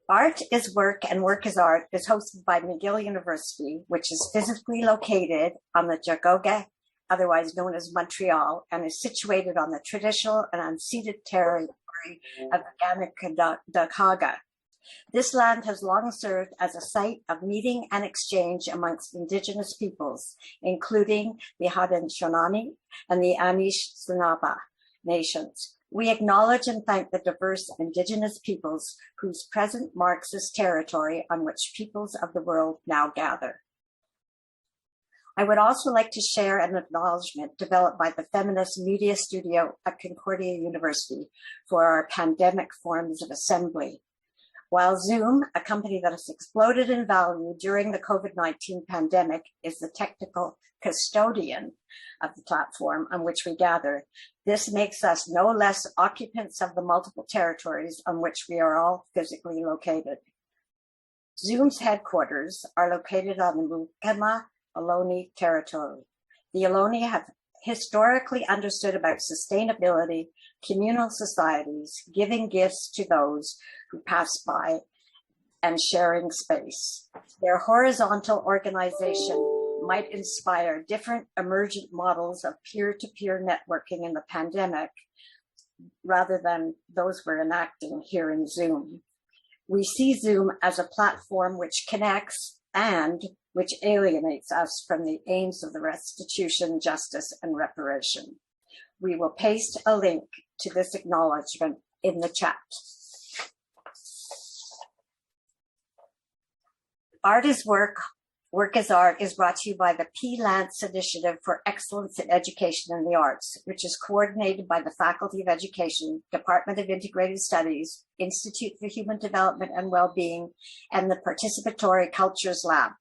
Art is Work and Work is Art is hosted by McGill University, which is physically located on the Jagoga, otherwise known as Montreal, and is situated on the traditional and unceded territory of the Ganacadaga. This land has long served as a site of meeting and exchange amongst Indigenous peoples, including the Haudenosaunee and the Anishinaabe nations. We acknowledge and thank the diverse Indigenous peoples whose present marks this territory on which peoples of the world now gather. I would also like to share an acknowledgement developed by the Feminist Media Studio at Concordia University for our pandemic forms of assembly. While Zoom, a company that has exploded in value during the COVID-19 pandemic, is the technical custodian of the platform on which we gather, this makes us no less occupants of the multiple territories on which we are all physically located. Zoom's headquarters are located on the Mukama Ohlone territory. The Ohlone have historically understood about sustainability, communal societies, giving gifts to those who pass by, and sharing space. Their horizontal organization might inspire different emergent models of peer-to-peer networking in the pandemic, rather than those we're enacting here in Zoom. We see Zoom as a platform which connects and which alienates us from the aims of the restitution, justice, and reparation. We will paste a link to this acknowledgement in the chat. Art is Work, Work is Art is brought to you by the Lantz Initiative for Excellence in Education and the Arts, which is coordinated by the Faculty of Education, Department of Integrated Studies, Institute for Human Development and Wellbeing, and the Participatory Cultures Lab.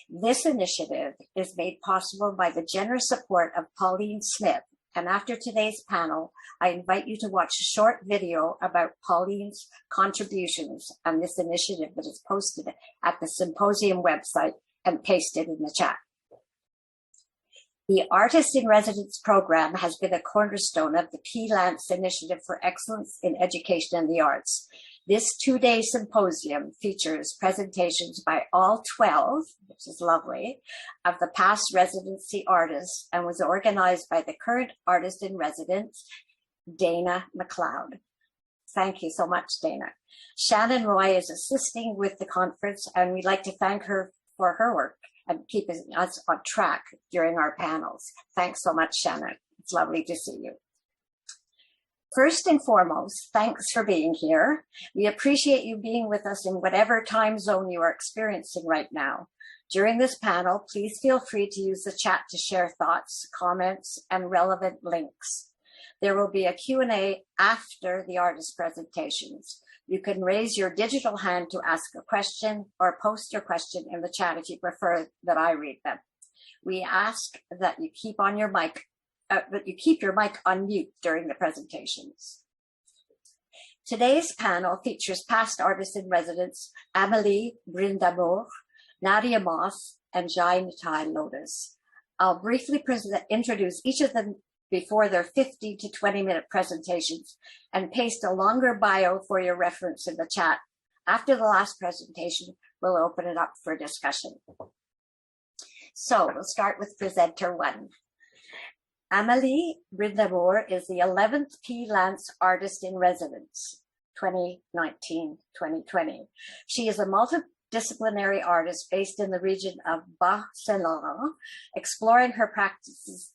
This initiative is made possible by the generous support of Pauline Smith. And after today's panel, I invite you to watch a short video about Pauline's contributions on this initiative that is posted at the Symposium website and pasted in the chat. The Artist in Residence program has been a cornerstone of the Lantz Initiative for Excellence in Education and the Arts. This two-day symposium features presentations by all 12, which is lovely, of the past residency artists and was organized by the current artist in residence, Dana McLeod. Thank you so much, Dana. Shannon Roy is assisting with the conference, and we'd like to thank her for her work and keeping us on track during our panels. Thanks so much, Shannon. It's lovely to see you. First and foremost, thanks for being here. We appreciate you being with us in whatever time zone you are experiencing right now. During this panel, please feel free to use the chat to share thoughts, comments, and relevant links. There will be a Q&A after the artist presentations. You can raise your digital hand to ask a question or post your question in the chat if you prefer that I read them. We ask that you keep on your mic your mic on mute during the presentations. Today's panel features past artists in residence, Amélie Brindamour, Nadia Moss, and Nitai Lotus. I'll briefly introduce each of them before their 15 to 20-minute presentations and paste a longer bio for your reference in the chat. After the last presentation, we'll open it up for discussion. So we'll start with presenter one. Amélie Brindamour is the 11th Lantz Artist in Residence, 2019-2020. She is a multidisciplinary artist based in the region of Bas-Saint-Laurent, exploring her practice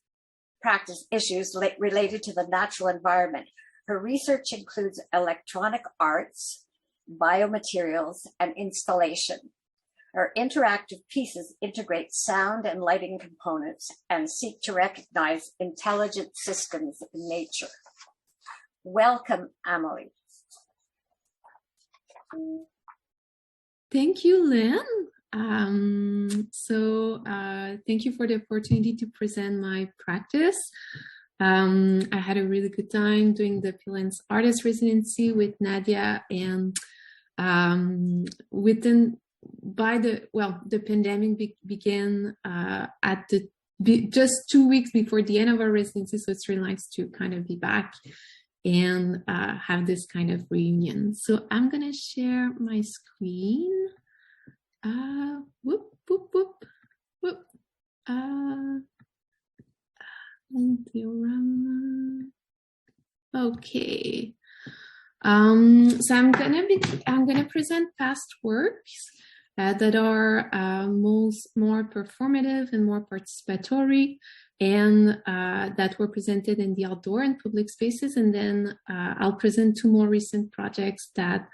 issues related to the natural environment. Her research includes electronic arts, biomaterials, and installation. Her interactive pieces integrate sound and lighting components and seek to recognize intelligent systems in nature. Welcome, Amélie. Thank you, Lynn. Thank you for the opportunity to present my practice. I had a really good time doing the Lantz Artist residency with Nadia, and the pandemic began just 2 weeks before the end of our residency, so it's really nice to kind of be back and have this kind of reunion. So I'm gonna share my screen. Whoop, whoop, whoop, whoop. Okay. So I'm gonna present past works that are more performative and more participatory, and that were presented in the outdoor and public spaces. And then I'll present two more recent projects that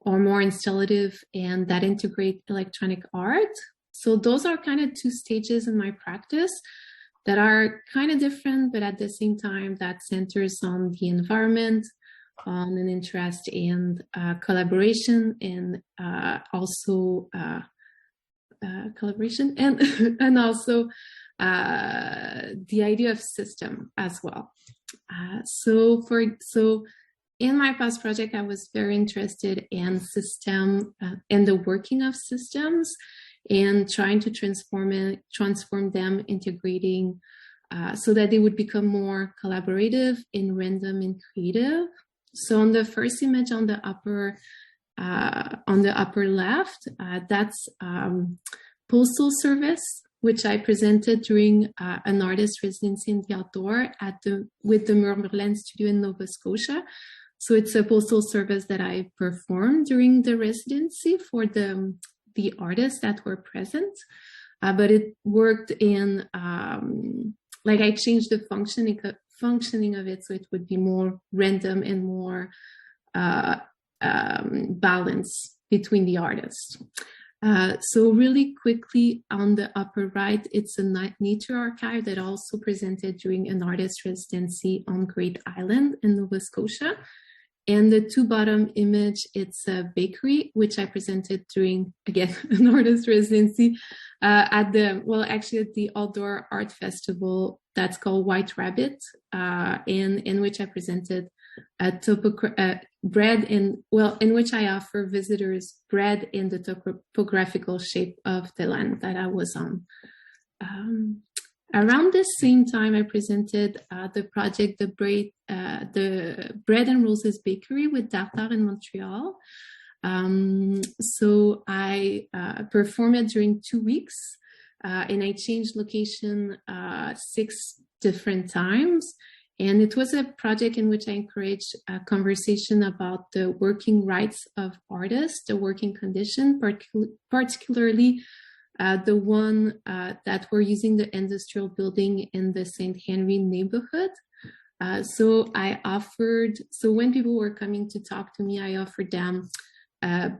are more installative and that integrate electronic art. So those are kind of two stages in my practice that are kind of different, but at the same time that centers on the environment, on an interest in collaboration, and also collaboration, and also the idea of system as well. So in my past project, I was very interested in system and the working of systems, and trying to transform them, integrating so that they would become more collaborative and random and creative. So on the first image on the upper left, that's postal service, which I presented during an artist residency in the outdoor with the Merlin Studio in Nova Scotia. So it's a postal service that I performed during the residency for the artists that were present, but it worked in like I changed the functioning of it so it would be more random and more balance between the artists. So really quickly on the upper right, it's a nature archive that also presented during an artist residency on Great Island in Nova Scotia. And the two bottom image, it's a bakery, which I presented during, again, an artist residency at the outdoor art festival that's called White Rabbit, in which I presented bread in which I offer visitors bread in the topographical shape of the land that I was on. Around the same time, I presented the project, the Bread and Roses Bakery with Tartare in Montreal. So I performed it during 2 weeks, and I changed location 6 different times. And it was a project in which I encouraged a conversation about the working rights of artists, the working condition, particularly the one that we're using the industrial building in the St. Henry neighborhood. So when people were coming to talk to me, I offered them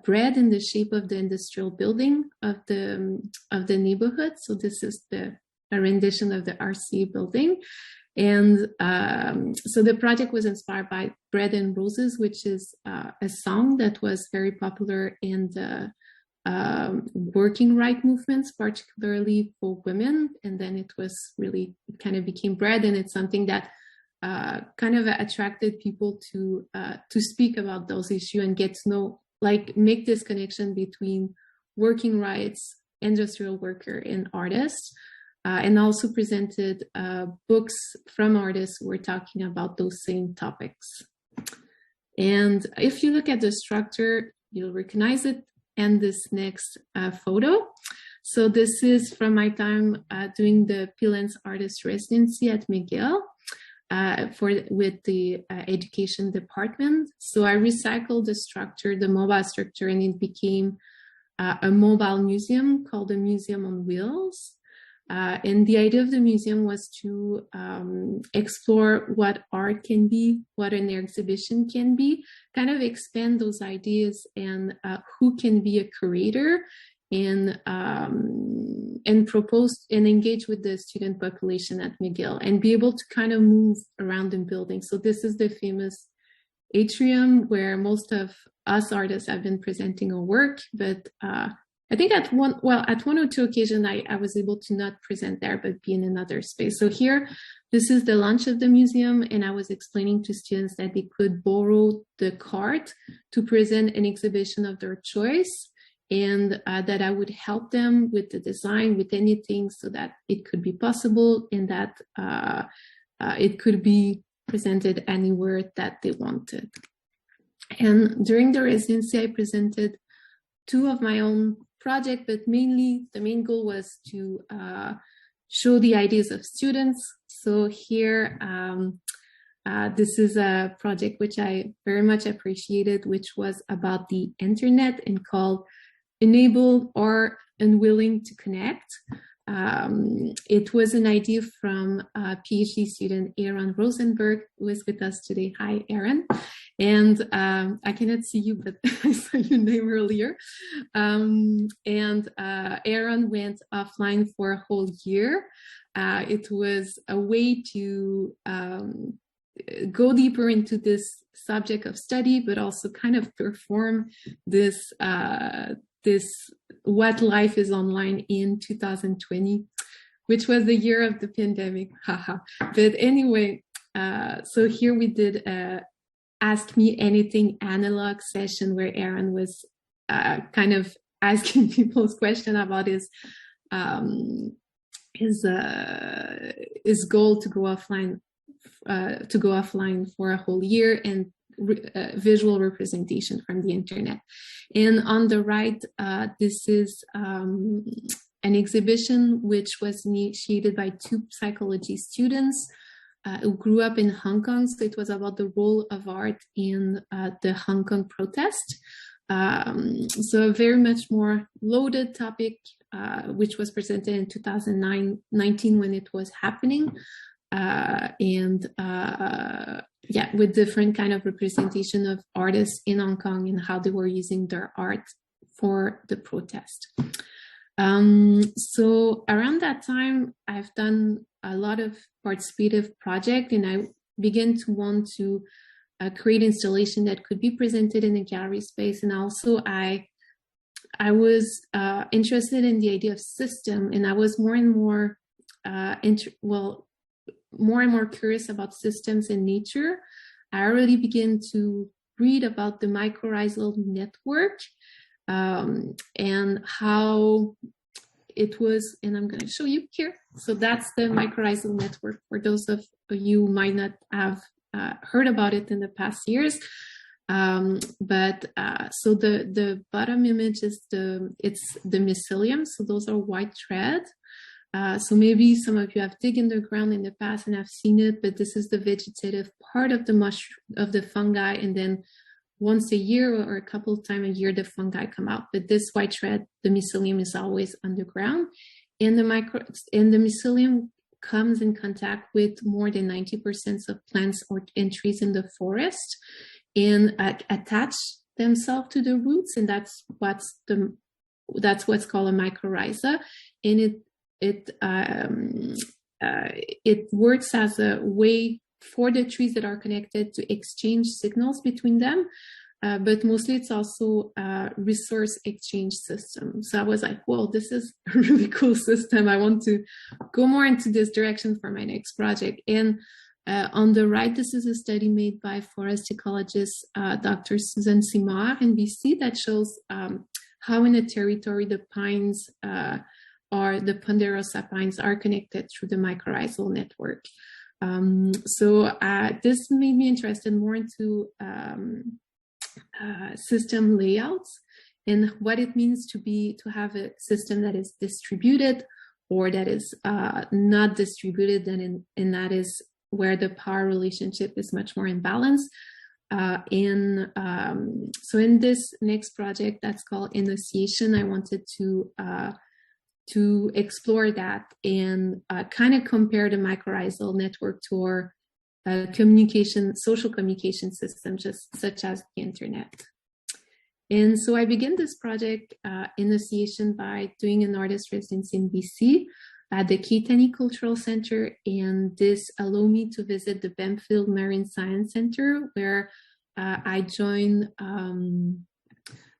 bread in the shape of the industrial building of the neighborhood. So this is a rendition of the RCA building. And so the project was inspired by Bread and Roses, which is a song that was very popular in the working right movements, particularly for women. And then it kind of became bread, and it's something that kind of attracted people to speak about those issues and get to know, like make this connection between working rights, industrial worker, and artists. And also presented books from artists who were talking about those same topics. And if you look at the structure, you'll recognize it and this next photo. So this is from my time doing the Lantz Artists residency at McGill with the education department. So I recycled the structure, the mobile structure, and it became a mobile museum called the Museum on Wheels. And the idea of the museum was to explore what art can be, what an exhibition can be, kind of expand those ideas and who can be a curator, and propose and engage with the student population at McGill and be able to kind of move around in buildings. So this is the famous atrium where most of us artists have been presenting our work, but I think at one or two occasions, I was able to not present there, but be in another space. So here, this is the launch of the museum, and I was explaining to students that they could borrow the cart to present an exhibition of their choice, and that I would help them with the design, with anything, so that it could be possible, and that it could be presented anywhere that they wanted. And during the residency, I presented 2 of my own projects, but mainly the main goal was to show the ideas of students. So here, this is a project which I very much appreciated, which was about the internet and called Enabled or Unwilling to Connect. It was an idea from a PhD student, Aaron Rosenberg, who is with us today. Hi, Aaron. And I cannot see you, but I saw your name earlier. Aaron went offline for a whole year. It was a way to go deeper into this subject of study, but also kind of perform this what life is online in 2020, which was the year of the pandemic. Haha. But anyway, so here we did a Ask Me Anything analog session where Aaron was kind of asking people's question about his goal to go offline for a whole year, and visual representation from the internet. And on the right, this is an exhibition which was initiated by 2 psychology students who grew up in Hong Kong. So it was about the role of art in the Hong Kong protest. So a very much more loaded topic, which was presented in 2019 when it was happening. Yeah, with different kind of representation of artists in Hong Kong and how they were using their art for the protest. So around that time, I've done a lot of participative projects, and I began to want to create installation that could be presented in a gallery space. And also I was interested in the idea of system, and I was more and more curious about systems in nature. I already began to read about the mycorrhizal network and how it was, and I'm going to show you here. So that's the mycorrhizal network for those of you who might not have heard about it in the past years. So the bottom image is it's the mycelium. So those are white threads. So maybe some of you have dig in the ground in the past and have seen it, but this is the vegetative part of the fungi, and then once a year or a couple of times a year, the fungi come out. But this white thread, the mycelium, is always underground, and the mycelium comes in contact with more than 90% of plants and trees in the forest, and attach themselves to the roots, and that's what's called a mycorrhiza, and it works as a way for the trees that are connected to exchange signals between them, but mostly it's also a resource exchange system. So I was like, well, this is a really cool system. I want to go more into this direction for my next project. And on the right, this is a study made by forest ecologist Dr. Susan Simard in BC that shows how in a territory the pines or the ponderosa pines are connected through the mycorrhizal network. This made me interested more into system layouts and what it means to have a system that is distributed or that is not distributed, and that is where the power relationship is much more in balance. So in this next project that's called Initiation, I wanted to explore that and kind of compare the mycorrhizal network to our social communication systems, such as the internet. And so I began this project, Initiation, by doing an artist residency in BC at the Keitany Cultural Center, and this allowed me to visit the Bemfield Marine Science Center, where I joined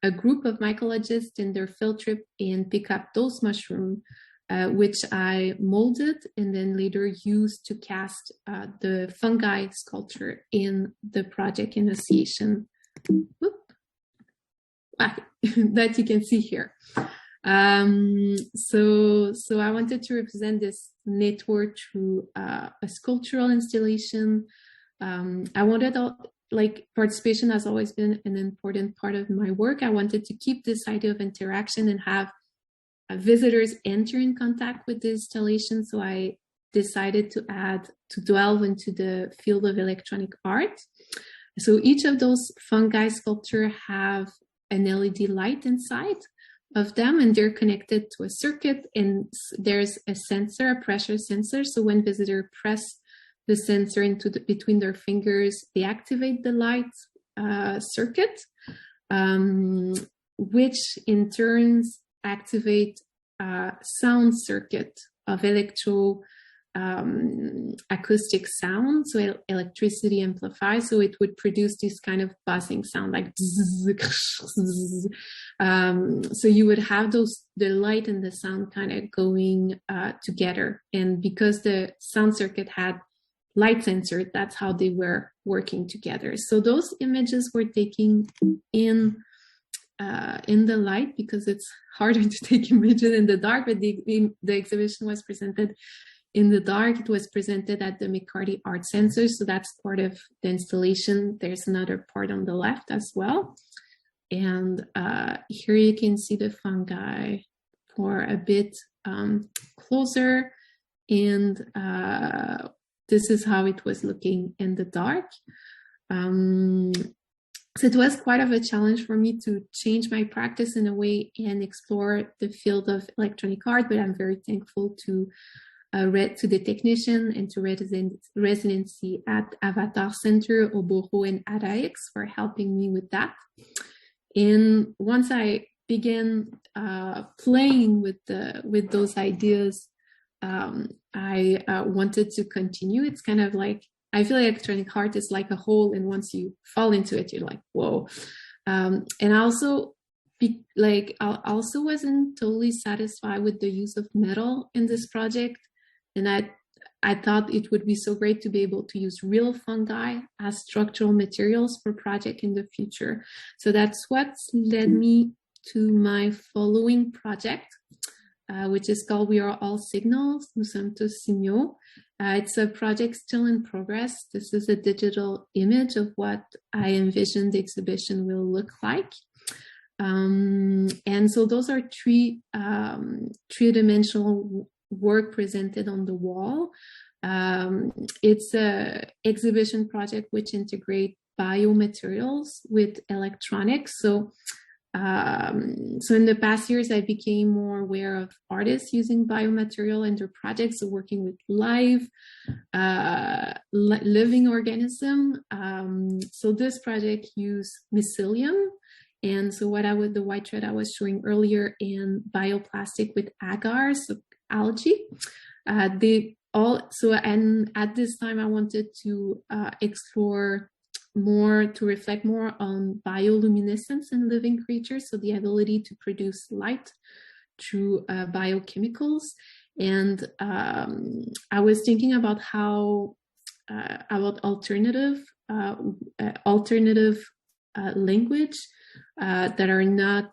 a group of mycologists in their field trip and pick up those mushrooms, which I molded and then later used to cast the fungi sculpture in the project Initiation. That you can see here. So I wanted to represent this network through a sculptural installation I wanted participation has always been an important part of my work. I wanted to keep this idea of interaction and have visitors enter in contact with the installation. So I decided to delve into the field of electronic art. So each of those fungi sculpture have an LED light inside of them, and they're connected to a circuit, and there's a sensor, a pressure sensor. So when visitors press the sensor between their fingers, they activate the light circuit, which in turn activate sound circuit of acoustic sound, so electricity amplifies, so it would produce this kind of buzzing sound, like so you would have the light and the sound kind of going together, and because the sound circuit had light sensor, that's how they were working together. So those images were taken in the light, because it's harder to take images in the dark, but the exhibition was presented in the dark. It was presented at the McCarty Art Center, so that's part of the installation. There's another part on the left as well. And here you can see the fungi for a bit closer, and this is how it was looking in the dark. So it was quite of a challenge for me to change my practice in a way and explore the field of electronic art, but I'm very thankful to the technician and to residency at Avatar Center, Oboro, and Araix for helping me with that. And once I began playing with those ideas, I wanted to continue. It's kind of like, I feel like electronic art is like a hole, and once you fall into it, you're like, whoa. And I also wasn't totally satisfied with the use of metal in this project. And I thought it would be so great to be able to use real fungi as structural materials for project in the future. So that's what's led me to my following project, which is called We Are All Signals, Nous sommes tous signaux. It's a project still in progress. This is a digital image of what I envision the exhibition will look like. And so those are three-dimensional work presented on the wall. It's a exhibition project which integrate biomaterials with electronics. So in the past years, I became more aware of artists using biomaterial in their projects, so working with live, living organism. So this project used mycelium, and so the white thread I was showing earlier, in bioplastic with agars, so algae. And at this time, I wanted to explore more, to reflect more on bioluminescence in living creatures, so the ability to produce light through biochemicals. And I was thinking about about alternative language that are not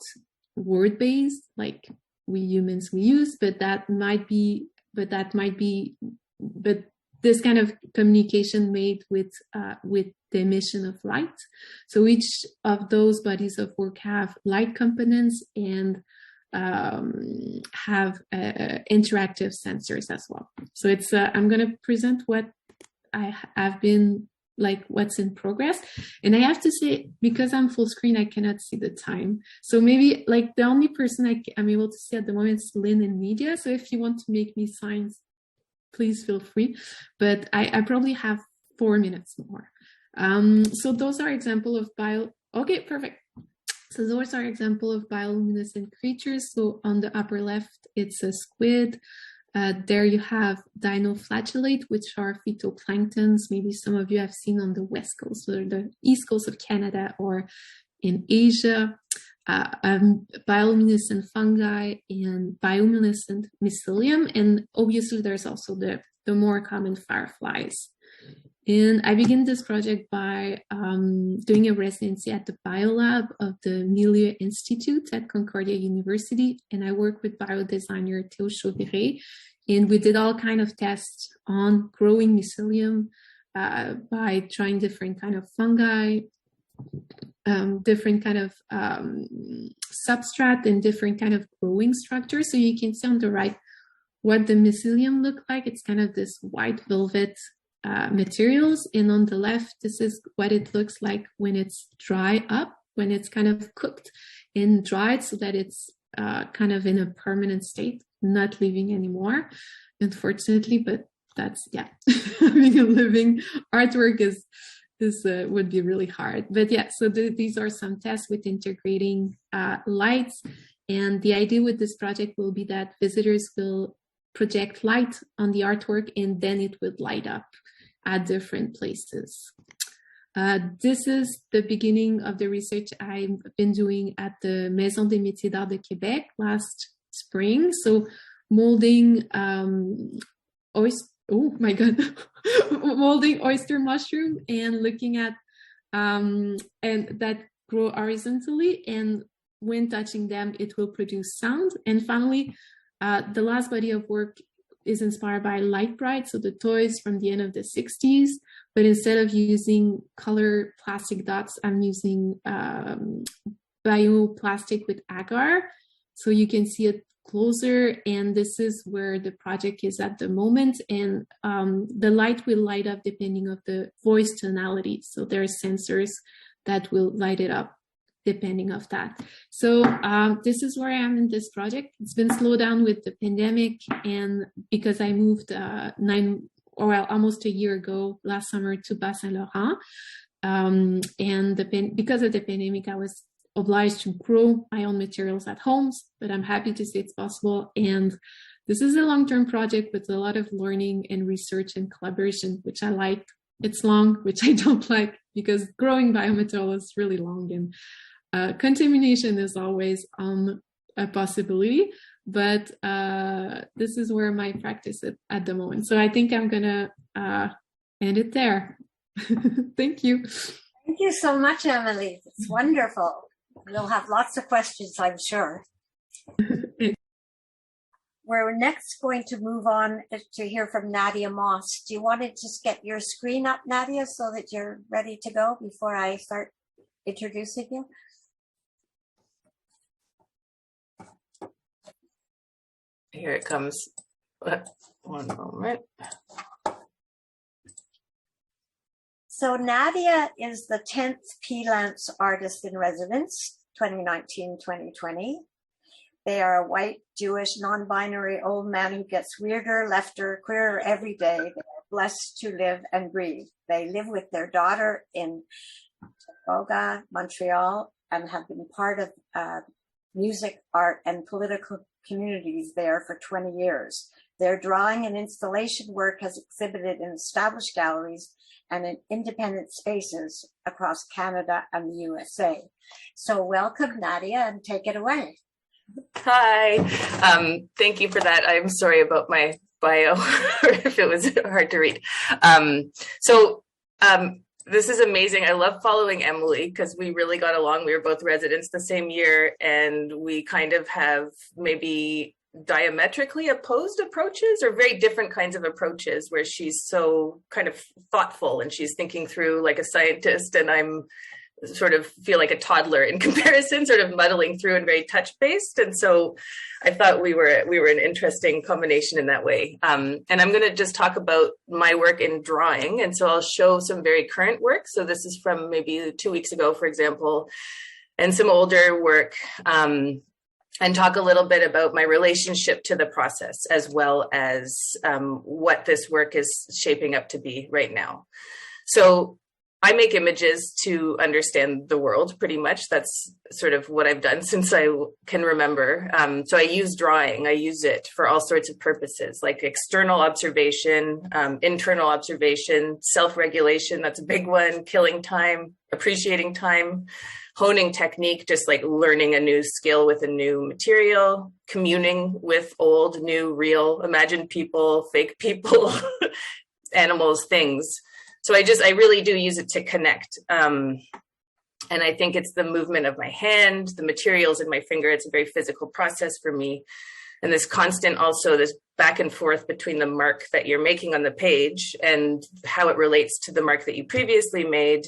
word-based like we humans use, but this kind of communication made with the emission of light. So each of those bodies of work have light components and have interactive sensors as well. So it's I'm going to present what I have been what's in progress. And I have to say, because I'm full screen, I cannot see the time. So maybe the only person I'm able to see at the moment is Lynn in media. So if you want to make me signs, please feel free. But I probably have 4 minutes more. So those are example of okay, perfect. So those are example of bioluminescent creatures. So on the upper left, it's a squid. There you have dinoflagellate, which are phytoplanktons. Maybe some of you have seen on the west coast, or the east coast of Canada, or in Asia. Bioluminescent fungi and bioluminescent mycelium. And obviously there's also the more common fireflies. And I began this project by doing a residency at the biolab of the Milieu Institute at Concordia University. And I worked with biodesigner Théo Chauviré. And we did all kinds of tests on growing mycelium, by trying different kind of fungi, different kind of substrate and different kind of growing structure. So you can see on the right what the mycelium looked like. It's kind of this white velvet materials. And on the left, this is what it looks like when it's dry up, when it's kind of cooked and dried so that it's kind of in a permanent state, not living anymore, unfortunately, but that's, yeah, having a living artwork is would be really hard. But yeah, so these are some tests with integrating lights. And the idea with this project will be that visitors will project light on the artwork and then it would light up at different places. This is the beginning of the research I've been doing at the Maison des Métiers d'Art de Québec last spring. So molding molding oyster mushroom and looking at and that grow horizontally, and when touching them it will produce sound. And finally, the last body of work is inspired by Light Bright, so the toys from the end of the 60s, but instead of using color plastic dots, I'm using bioplastic with agar, so you can see it closer. And this is where the project is at the moment, and the light will light up depending on the voice tonality, so there are sensors that will light it up depending of that. So this is where I am in this project. It's been slowed down with the pandemic, and because I moved almost a year ago last summer to Bas-Saint-Laurent, and because of the pandemic I was obliged to grow my own materials at home, but I'm happy to say it's possible. And this is a long-term project with a lot of learning and research and collaboration, which I like. It's long, which I don't like, because growing biomaterial is really long, and contamination is always a possibility, but this is where my practice is at the moment. So I think I'm gonna end it there. Thank you. Thank you so much, Amélie. It's wonderful. We'll have lots of questions, I'm sure. We're next going to move on to hear from Nadia Moss. Do you want to just get your screen up, Nadia, so that you're ready to go before I start introducing you? Here it comes. One moment. So Nadia is the 10th Lantz Artist in Residence, 2019-2020. They are a white, Jewish, non-binary old man who gets weirder, lefter, queerer every day. They are blessed to live and breathe. They live with their daughter in Boga, Montreal, and have been part of music, art, and political communities there for 20 years. Their drawing and installation work has exhibited in established galleries and in independent spaces across Canada and the USA. So welcome, Nadia, and take it away. Hi, thank you for that. I'm sorry about my bio, if it was hard to read. This is amazing. I love following Amélie because we really got along. We were both residents the same year, and we kind of have maybe diametrically opposed approaches, or very different kinds of approaches, where she's so kind of thoughtful and she's thinking through like a scientist, and I'm sort of feel like a toddler in comparison, sort of muddling through and very touch-based. And so I thought we were an interesting combination in that way. And I'm going to just talk about my work in drawing. And so I'll show some very current work. So this is from maybe 2 weeks ago, for example, and some older work, and talk a little bit about my relationship to the process, as well as what this work is shaping up to be right now. So I make images to understand the world, pretty much. That's sort of what I've done since I can remember. So I use drawing. I use it for all sorts of purposes, like external observation, internal observation, self-regulation, that's a big one, killing time, appreciating time, honing technique, just like learning a new skill with a new material, communing with old, new, real, imagined people, fake people, animals, things. So I really do use it to connect. And I think it's the movement of my hand, the materials in my finger. It's a very physical process for me. And this constant also, this back and forth between the mark that you're making on the page and how it relates to the mark that you previously made.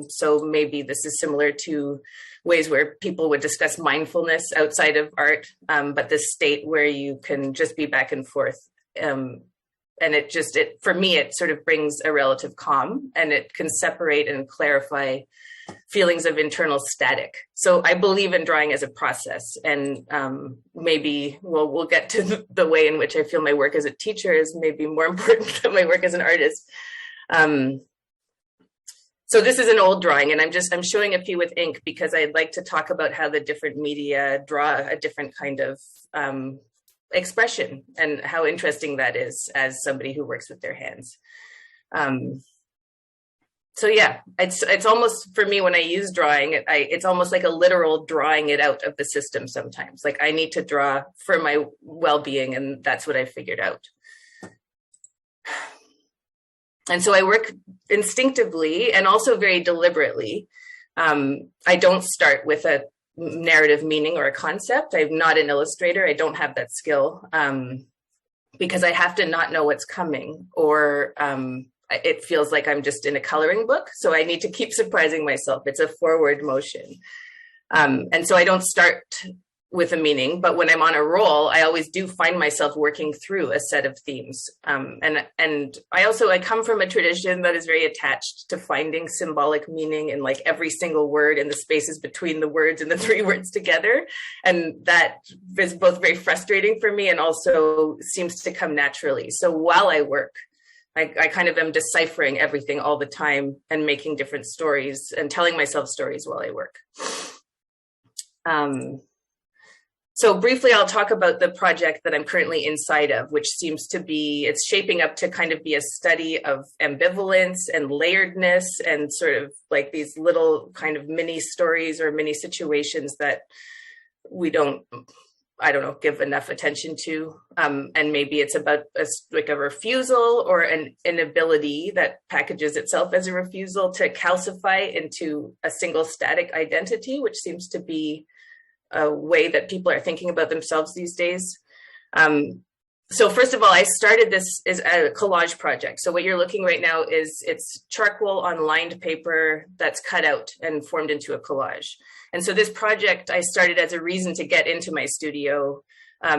So maybe this is similar to ways where people would discuss mindfulness outside of art, but this state where you can just be back and forth. And for me, it sort of brings a relative calm, and it can separate and clarify feelings of internal static. So I believe in drawing as a process, and maybe we'll get to the way in which I feel my work as a teacher is maybe more important than my work as an artist. So this is an old drawing, and I'm showing a few with ink because I'd like to talk about how the different media draw a different kind of expression, and how interesting that is as somebody who works with their hands. So yeah, it's almost, for me, when I use drawing, it's almost like a literal drawing it out of the system sometimes. Like I need to draw for my well-being, and that's what I figured out. And so I work instinctively and also very deliberately. I don't start with a narrative meaning or a concept. I'm not an illustrator. I don't have that skill because I have to not know what's coming, or it feels like I'm just in a coloring book. So I need to keep surprising myself. It's a forward motion. And so I don't start with a meaning, but when I'm on a roll, I always do find myself working through a set of themes. And I come from a tradition that is very attached to finding symbolic meaning in like every single word and the spaces between the words and the three words together. And that is both very frustrating for me and also seems to come naturally. So while I work, I kind of am deciphering everything all the time and making different stories and telling myself stories while I work. So briefly, I'll talk about the project that I'm currently inside of, which seems to be, it's shaping up to kind of be a study of ambivalence and layeredness and sort of like these little kind of mini stories or mini situations that we don't, I don't know, give enough attention to. And maybe it's about like a refusal or an inability that packages itself as a refusal to calcify into a single static identity, which seems to be a way that people are thinking about themselves these days. So first of all, I started this as a collage project. So what you're looking right now is it's charcoal on lined paper that's cut out and formed into a collage. And so this project I started as a reason to get into my studio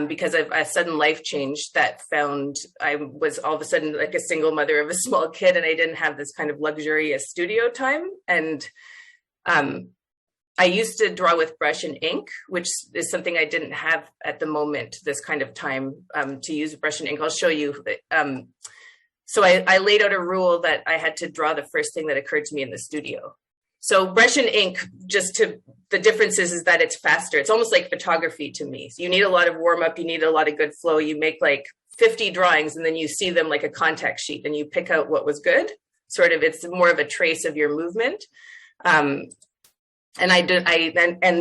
because of a sudden life change that found I was all of a sudden like a single mother of a small kid, and I didn't have this kind of luxurious studio time. And I used to draw with brush and ink, which is something I didn't have at the moment, this kind of time to use brush and ink. I'll show you. So I laid out a rule that I had to draw the first thing that occurred to me in the studio. So brush and ink, the difference is that it's faster. It's almost like photography to me. So you need a lot of warm up. You need a lot of good flow. You make like 50 drawings and then you see them like a contact sheet and you pick out what was good. Sort of, it's more of a trace of your movement. And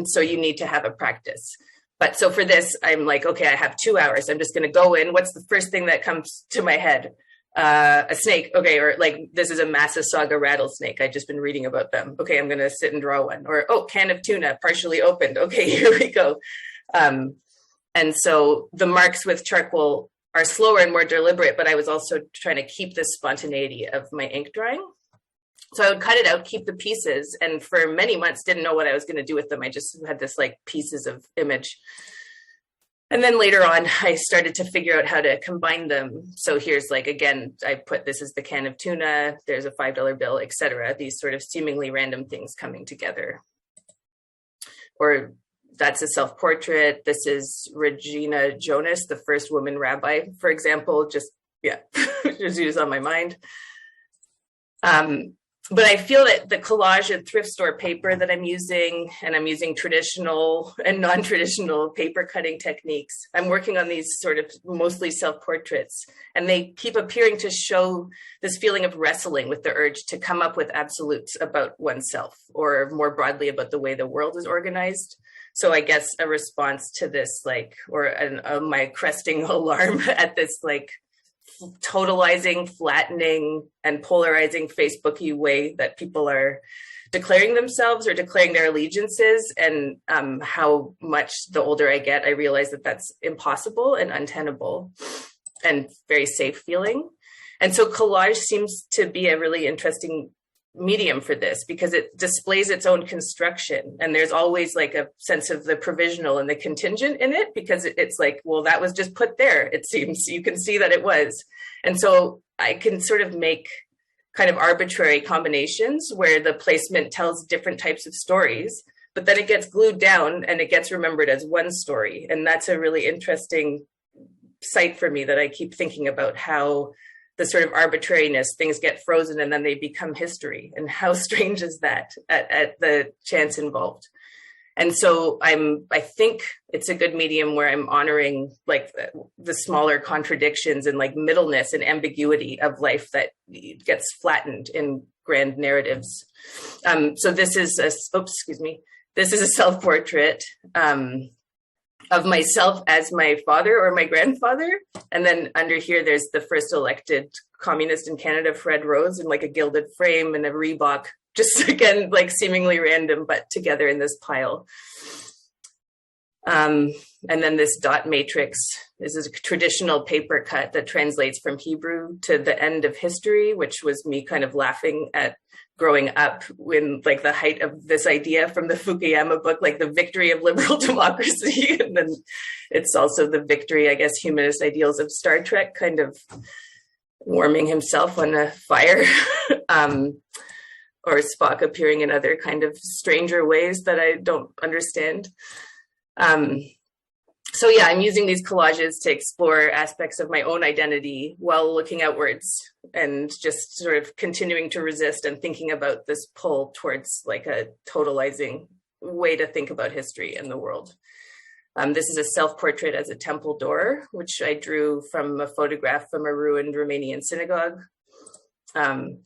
so you need to have a practice. But so for this, I'm like, okay, I have 2 hours. I'm just going to go in. What's the first thing that comes to my head? A snake. Okay. Or like, this is a Massasauga rattlesnake. I've just been reading about them. Okay. I'm going to sit and draw one. Or, oh, can of tuna partially opened. Okay, here we go. And so the marks with charcoal are slower and more deliberate, but I was also trying to keep the spontaneity of my ink drawing. So I would cut it out, keep the pieces, and for many months didn't know what I was going to do with them. I just had this like pieces of image. And then later on, I started to figure out how to combine them. So here's like, again, I put this is the can of tuna, there's a $5 bill, etc. These sort of seemingly random things coming together. Or that's a self-portrait. This is Regina Jonas, the first woman rabbi, for example, just used on my mind. But I feel that the collage and thrift store paper that I'm using, and I'm using traditional and non-traditional paper cutting techniques. I'm working on these sort of mostly self-portraits, and they keep appearing to show this feeling of wrestling with the urge to come up with absolutes about oneself, or more broadly about the way the world is organized. So I guess a response to this, like, or my cresting alarm at this, like, totalizing, flattening, and polarizing Facebooky way that people are declaring themselves or declaring their allegiances. And how much the older I get, I realize that that's impossible and untenable and very safe feeling. And so collage seems to be a really interesting medium for this because it displays its own construction, and there's always like a sense of the provisional and the contingent in it, because it's like, well, that was just put there, it seems. You can see that it was. And so I can sort of make kind of arbitrary combinations where the placement tells different types of stories, but then it gets glued down and it gets remembered as one story. And that's a really interesting sight for me, that I keep thinking about how the sort of arbitrariness, things get frozen and then they become history. And how strange is that at the chance involved? And so I think it's a good medium where I'm honoring like the smaller contradictions and like middleness and ambiguity of life that gets flattened in grand narratives. So this is this is a self-portrait of myself as my father or my grandfather. And then under here, there's the first elected communist in Canada, Fred Rose, in like a gilded frame and a Reebok, just again, like seemingly random, but together in this pile. And then this dot matrix is a traditional paper cut that translates from Hebrew to the end of history, which was me kind of laughing at growing up when like the height of this idea from the Fukuyama book, like the victory of liberal democracy. And then it's also the victory, I guess, humanist ideals of Star Trek, kind of warming himself on a fire, or Spock appearing in other kind of stranger ways that I don't understand. So yeah, I'm using these collages to explore aspects of my own identity while looking outwards and just sort of continuing to resist and thinking about this pull towards like a totalizing way to think about history and the world. This is a self-portrait as a temple door, which I drew from a photograph from a ruined Romanian synagogue.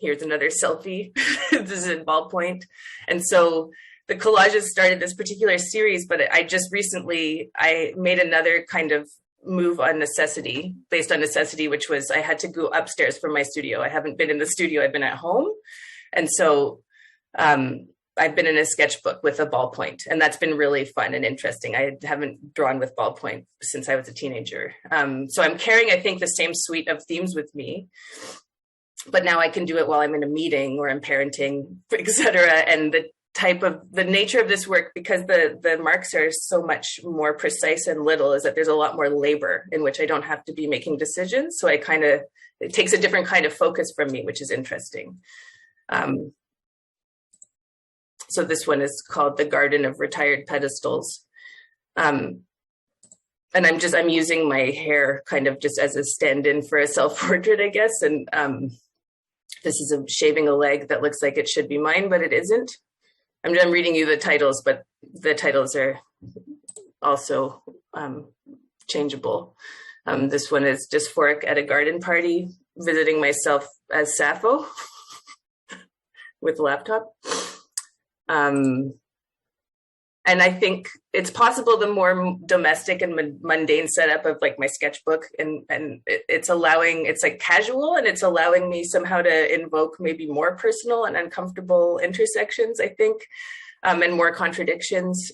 Here's another selfie. This is in ballpoint. And so the collages started this particular series, but I just recently, I made another kind of move on necessity, based on necessity, which was I had to go upstairs from my studio. I haven't been in the studio, I've been at home. And so I've been in a sketchbook with a ballpoint, and that's been really fun and interesting. I haven't drawn with ballpoint since I was a teenager. So I'm carrying, I think, the same suite of themes with me, but now I can do it while I'm in a meeting or I'm parenting, etc. And the nature of this work, because the marks are so much more precise and little, is that there's a lot more labor in which I don't have to be making decisions. So it takes a different kind of focus from me, which is interesting. So this one is called The Garden of Retired Pedestals. And I'm using my hair kind of just as a stand-in for a self-portrait, I guess. And this is shaving a leg that looks like it should be mine, but it isn't. I'm reading you the titles, but the titles are also changeable. This one is Dysphoric at a Garden Party, visiting myself as Sappho with a laptop. And I think it's possible the more domestic and mundane setup of like my sketchbook, and it's like casual, and it's allowing me somehow to invoke maybe more personal and uncomfortable intersections, I think, and more contradictions.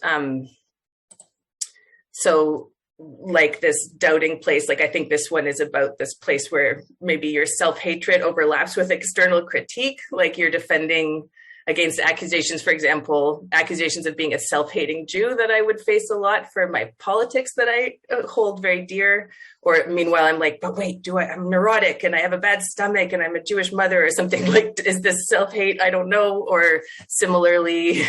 So like this doubting place, like I think this one is about this place where maybe your self-hatred overlaps with external critique, like you're defending against accusations, for example, accusations of being a self-hating Jew that I would face a lot for my politics that I hold very dear. Or meanwhile, I'm like, but wait, I'm neurotic and I have a bad stomach and I'm a Jewish mother or something. Like, is this self-hate? I don't know. Or similarly,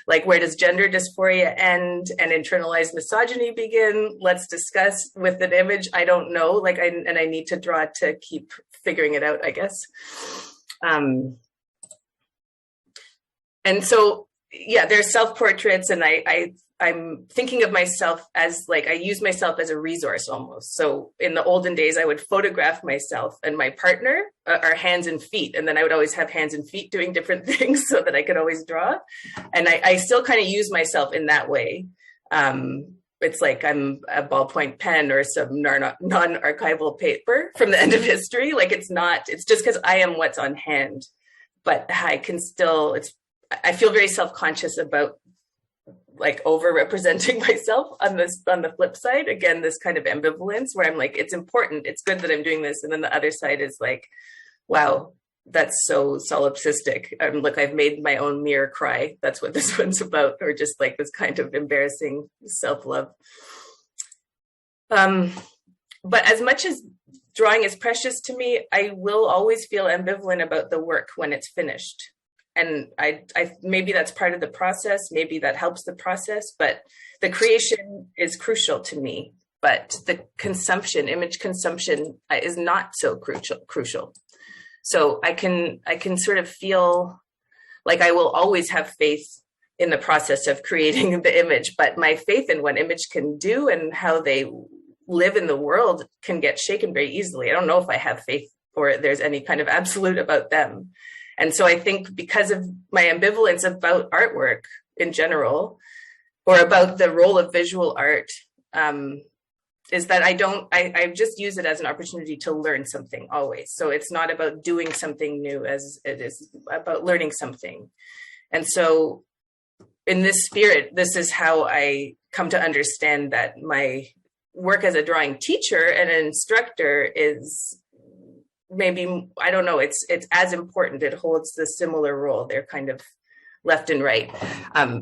like, where does gender dysphoria end and internalized misogyny begin? Let's discuss with an image. I don't know. Like, I need to draw to keep figuring it out, I guess. And so, yeah, there's self-portraits, and I'm thinking of myself as like, I use myself as a resource almost. So in the olden days, I would photograph myself and my partner, our hands and feet. And then I would always have hands and feet doing different things so that I could always draw. And I still kind of use myself in that way. It's like I'm a ballpoint pen or some non-archival paper from the end of history. Like it's just because I am what's on hand. But I can still, it's I feel very self-conscious about like over-representing myself on the flip side. Again, this kind of ambivalence where I'm like, it's important, it's good that I'm doing this. And then the other side is like, wow, that's so solipsistic. Look, I've made my own mirror cry. That's what this one's about, or just like this kind of embarrassing self-love. But as much as drawing is precious to me, I will always feel ambivalent about the work when it's finished. And I maybe that's part of the process, maybe that helps the process, but the creation is crucial to me. But the consumption, image consumption, is not so crucial. So I can sort of feel like I will always have faith in the process of creating the image, but my faith in what image can do and how they live in the world can get shaken very easily. I don't know if I have faith or there's any kind of absolute about them. And so I think because of my ambivalence about artwork in general, or about the role of visual art, is that I just use it as an opportunity to learn something always. So it's not about doing something new as it is about learning something. And so in this spirit, this is how I come to understand that my work as a drawing teacher and an instructor is maybe, I don't know, it's as important. It holds the similar role. They're kind of left and right,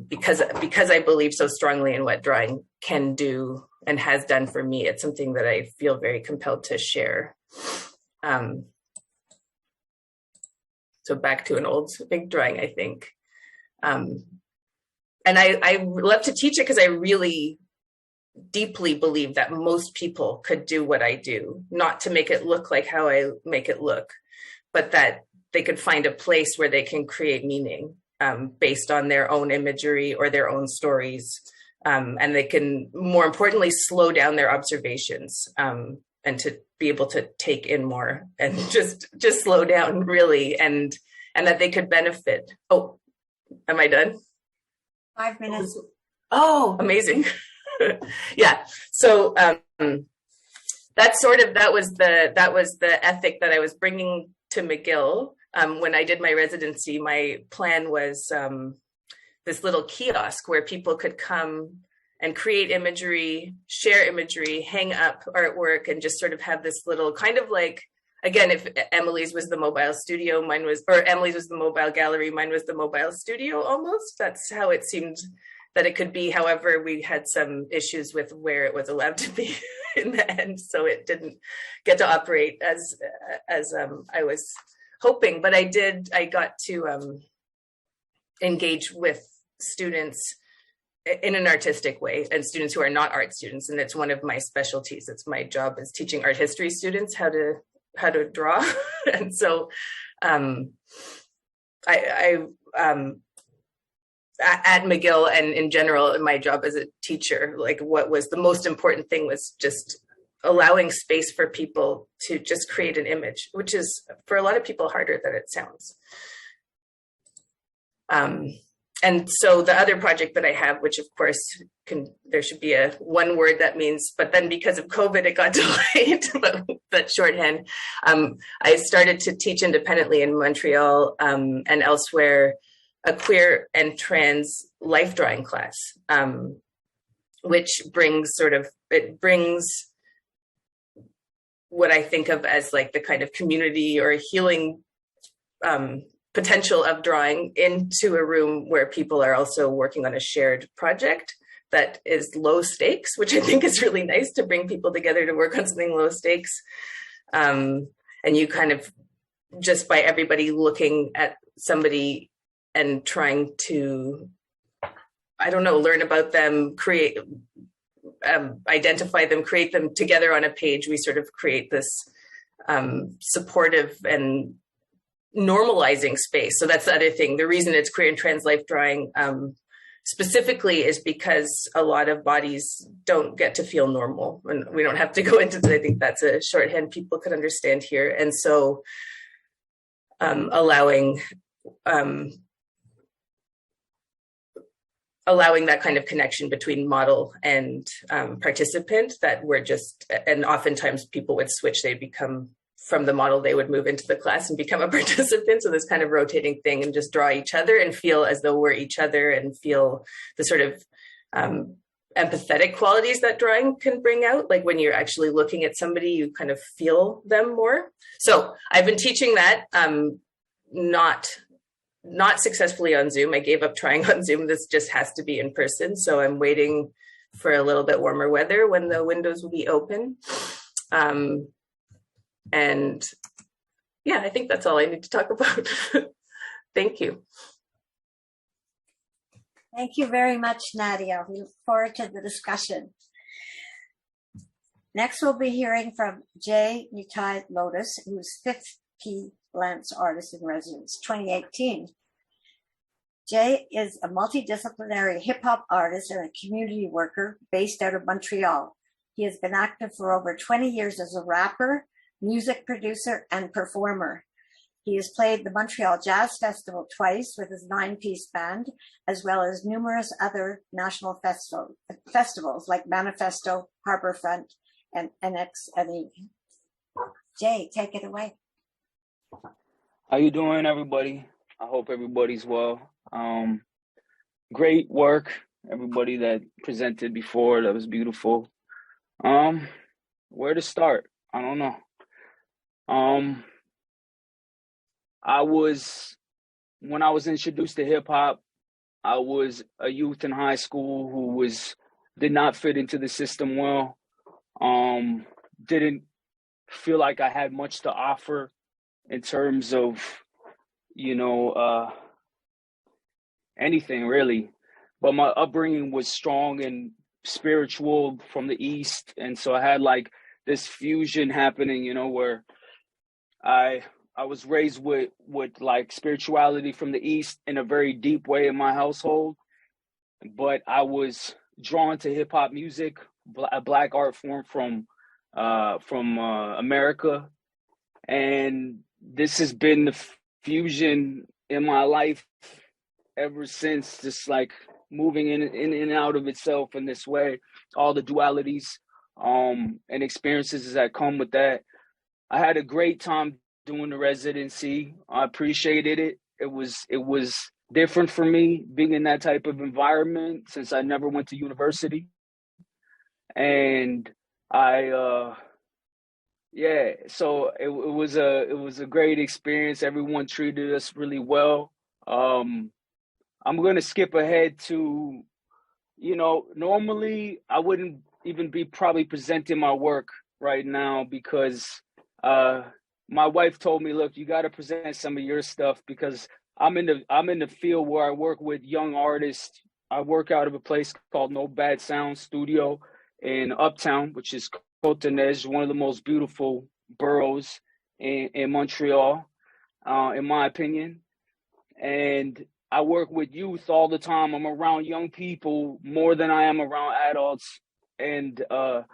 because I believe so strongly in what drawing can do and has done for me. It's something that I feel very compelled to share. So back to an old big drawing, I think. And I love to teach it because I really deeply believe that most people could do what I do, not to make it look like how I make it look, but that they could find a place where they can create meaning based on their own imagery or their own stories. And they can, more importantly, slow down their observations and to be able to take in more and just slow down really, and that they could benefit. Oh, am I done? 5 minutes. Oh, amazing. Yeah. So that was the ethic that I was bringing to McGill. When I did my residency, my plan was this little kiosk where people could come and create imagery, share imagery, hang up artwork, and just sort of have this little kind of like, again, if Emily's was the mobile studio, Emily's was the mobile gallery, mine was the mobile studio almost. That's how it seemed that it could be. However, we had some issues with where it was allowed to be in the end, so it didn't get to operate as I was hoping. But I got to engage with students in an artistic way, and students who are not art students, and it's one of my specialties. It's my job as teaching art history students how to draw. And so at McGill and in general in my job as a teacher, like what was the most important thing was just allowing space for people to just create an image, which is for a lot of people harder than it sounds. And so the other project that I have, which of course there should be a one word that means, but then because of COVID, it got delayed, but that's shorthand. I started to teach independently in Montreal and elsewhere, a queer and trans life drawing class, which brings what I think of as like the kind of community or healing potential of drawing into a room where people are also working on a shared project that is low stakes, which I think is really nice to bring people together to work on something low stakes. And you kind of, just by everybody looking at somebody and trying to, I don't know, learn about them, create, identify them, create them together on a page, we sort of create this supportive and normalizing space. So that's the other thing. The reason it's queer and trans life drawing specifically is because a lot of bodies don't get to feel normal, and we don't have to go into that. I think that's a shorthand people could understand here. And so allowing that kind of connection between model and participant, that we're just, and oftentimes people would switch, they become from the model, they would move into the class and become a participant. So this kind of rotating thing, and just draw each other and feel as though we're each other, and feel the sort of empathetic qualities that drawing can bring out. Like when you're actually looking at somebody, you kind of feel them more. So I've been teaching that, not successfully on Zoom. I gave up trying on Zoom. This just has to be in person. So I'm waiting for a little bit warmer weather when the windows will be open. And yeah, I think that's all I need to talk about. Thank you. Thank you very much, Nadia. We look forward to the discussion. Next, we'll be hearing from Nitai Lotus, who's 5th P. Lantz Artist in Residence 2018. Jay is a multidisciplinary hip-hop artist and a community worker based out of Montreal. He has been active for over 20 years as a rapper, music producer, and performer. He has played the Montreal Jazz Festival twice with his 9-piece band, as well as numerous other national festivals like Manifesto, Harbourfront, and NXNE. Jay, take it away. How you doing, everybody? I hope everybody's well. Great work, everybody that presented before. That was beautiful. Where to start? I don't know. When I was introduced to hip hop, I was a youth in high school who did not fit into the system well. Didn't feel like I had much to offer in terms of, anything really. But my upbringing was strong and spiritual from the East. And so I had like this fusion happening, where I was raised with like spirituality from the East in a very deep way in my household. But I was drawn to hip hop music, a Black art form from America. And this has been the fusion in my life ever since, just like moving in and out of itself in this way, all the dualities and experiences that come with that. I had a great time doing the residency. I appreciated it. It was different for me being in that type of environment since I never went to university. And so it was a great experience. Everyone treated us really well. I'm going to skip ahead to, normally I wouldn't even be probably presenting my work right now because my wife told me, look, you got to present some of your stuff because I'm in the field where I work with young artists. I work out of a place called No Bad Sound Studio in Uptown, which is Côte-Neige, one of the most beautiful boroughs in Montreal, in my opinion. And I work with youth all the time. I'm around young people more than I am around adults. And the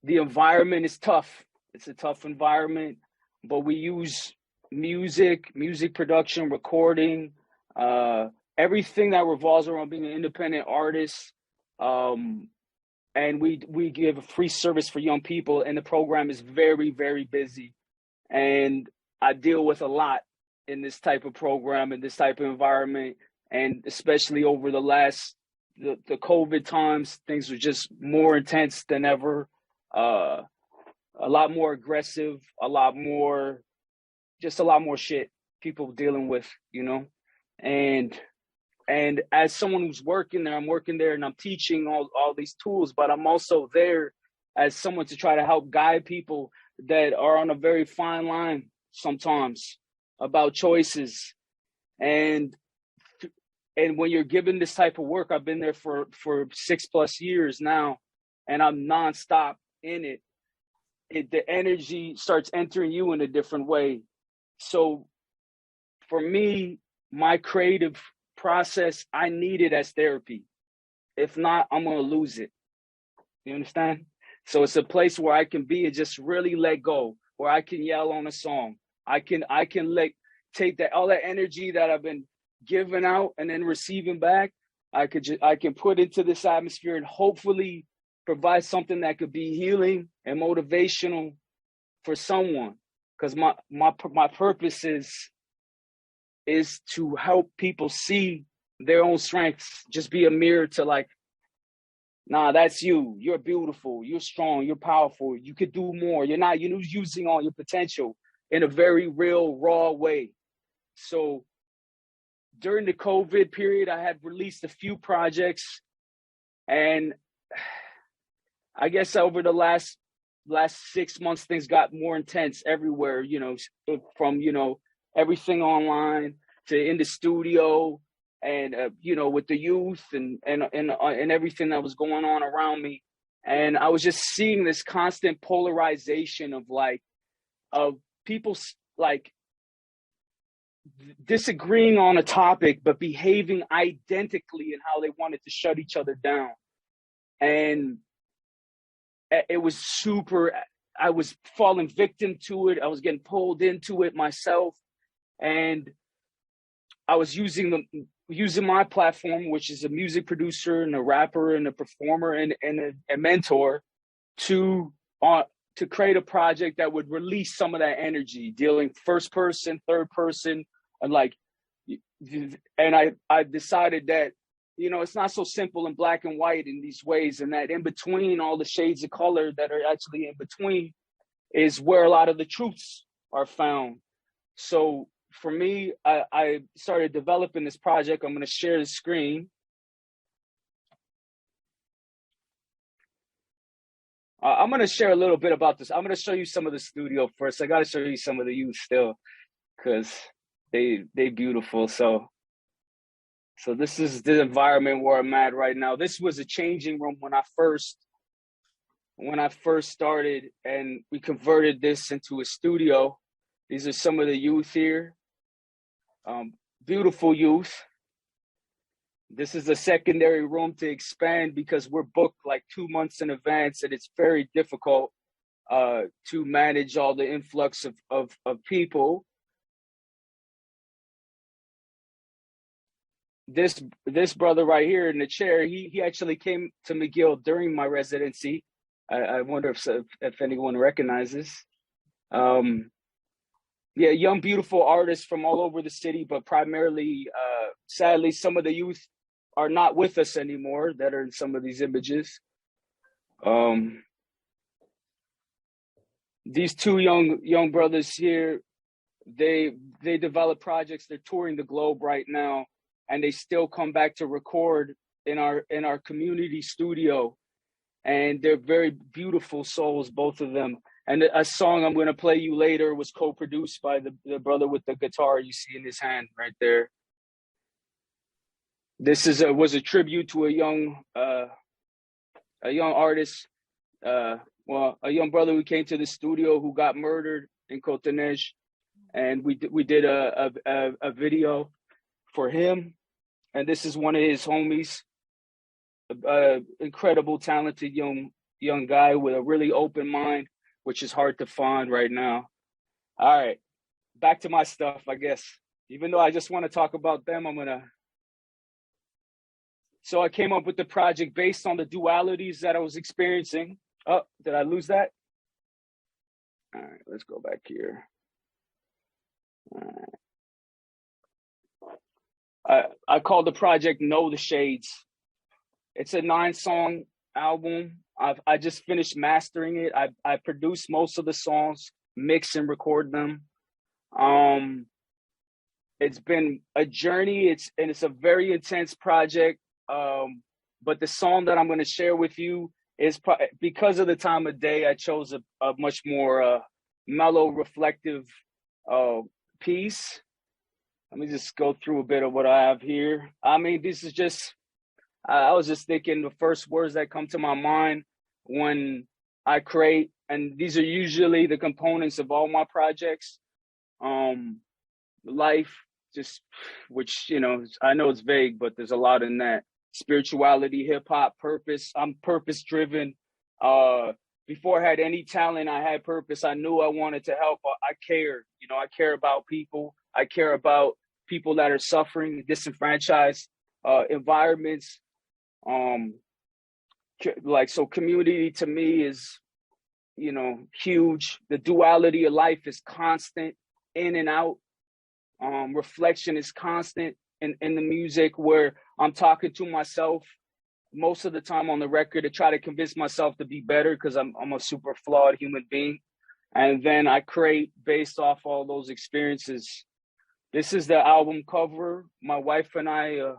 environment is tough. It's a tough environment, but we use music production, recording, everything that revolves around being an independent artist. And we give a free service for young people, and the program is very, very busy. And I deal with a lot in this type of program, in this type of environment, and especially over the COVID times, things were just more intense than ever, a lot more aggressive, a lot more shit people dealing with, And as someone who's working there, I'm working there and I'm teaching all these tools, but I'm also there as someone to try to help guide people that are on a very fine line sometimes about choices. And when you're given this type of work, I've been there for 6+ years now, and I'm nonstop in it. The energy starts entering you in a different way. So for me, my creative process, I need it as therapy. If not, I'm going to lose it. You understand? So it's a place where I can be and just really let go, where I can yell on a song. I can take all that energy that I've been giving out and then receiving back. I can put into this atmosphere and hopefully provide something that could be healing and motivational for someone. because my purpose is to help people see their own strengths, just be a mirror to like, nah, that's you. You're beautiful. You're strong. You're powerful. You could do more. You're using all your potential in a very real, raw way. So during the COVID period, I had released a few projects, and I guess over the last 6 months, things got more intense everywhere, from, everything online to in the studio, and with the youth and everything that was going on around me. And I was just seeing this constant polarization of people like disagreeing on a topic but behaving identically in how they wanted to shut each other down. And it was I was falling victim to it. I was getting pulled into it myself, and I was using my platform, which is a music producer and a rapper and a performer and a mentor, to create a project that would release some of that energy, dealing first person, third person, and I decided that, it's not so simple and black and white in these ways, and that in between all the shades of color that are actually in between is where a lot of the truths are found. So for me, I started developing this project. I'm going to share the screen. I'm going to share a little bit about this. I'm going to show you some of the studio first. I got to show you some of the youth still, because they beautiful. So this is the environment where I'm at right now. This was a changing room when I first started, and we converted this into a studio. These are some of the youth here. Beautiful youth. This is a secondary room to expand because we're booked like 2 months in advance, and it's very difficult to manage all the influx of people. This brother right here in the chair, he actually came to McGill during my residency. I wonder if anyone recognizes. Yeah, young, beautiful artists from all over the city, but primarily, sadly, some of the youth are not with us anymore that are in some of these images. These two young brothers here, they develop projects. They're touring the globe right now, and they still come back to record in our community studio. And they're very beautiful souls, both of them. And a song I'm going to play you later was co-produced by the brother with the guitar you see in his hand right there. This was a tribute to a young artist, a young brother who came to the studio who got murdered in Cotonej, and we did a video for him. And this is one of his homies, incredible, talented young guy with a really open mind, which is hard to find right now. All right, back to my stuff, I guess. Even though I just want to talk about them, So I came up with the project based on the dualities that I was experiencing. Oh, did I lose that? All right, let's go back here. All right. I called the project Know the Shades. It's a 9-song album. I just finished mastering it. I produced most of the songs, mix and record them. It's been a journey. It's a very intense project. But the song that I'm going to share with you is because of the time of day, I chose a much more mellow, reflective piece. Let me just go through a bit of what I have here. I mean, this is just, I was just thinking the first words that come to my mind when I create, and these are usually the components of all my projects. Life, just, which, I know it's vague, but there's a lot in that. Spirituality, hip hop, purpose. I'm purpose driven. Before I had any talent, I had purpose. I knew I wanted to help. I care. I care about people. I care about people that are suffering, disenfranchised environments. So community to me is huge. The duality of life is constant, in and out. Reflection is constant in the music, where I'm talking to myself most of the time on the record to try to convince myself to be better, because I'm a super flawed human being. And then I create based off all those experiences. This is the album cover. My wife and I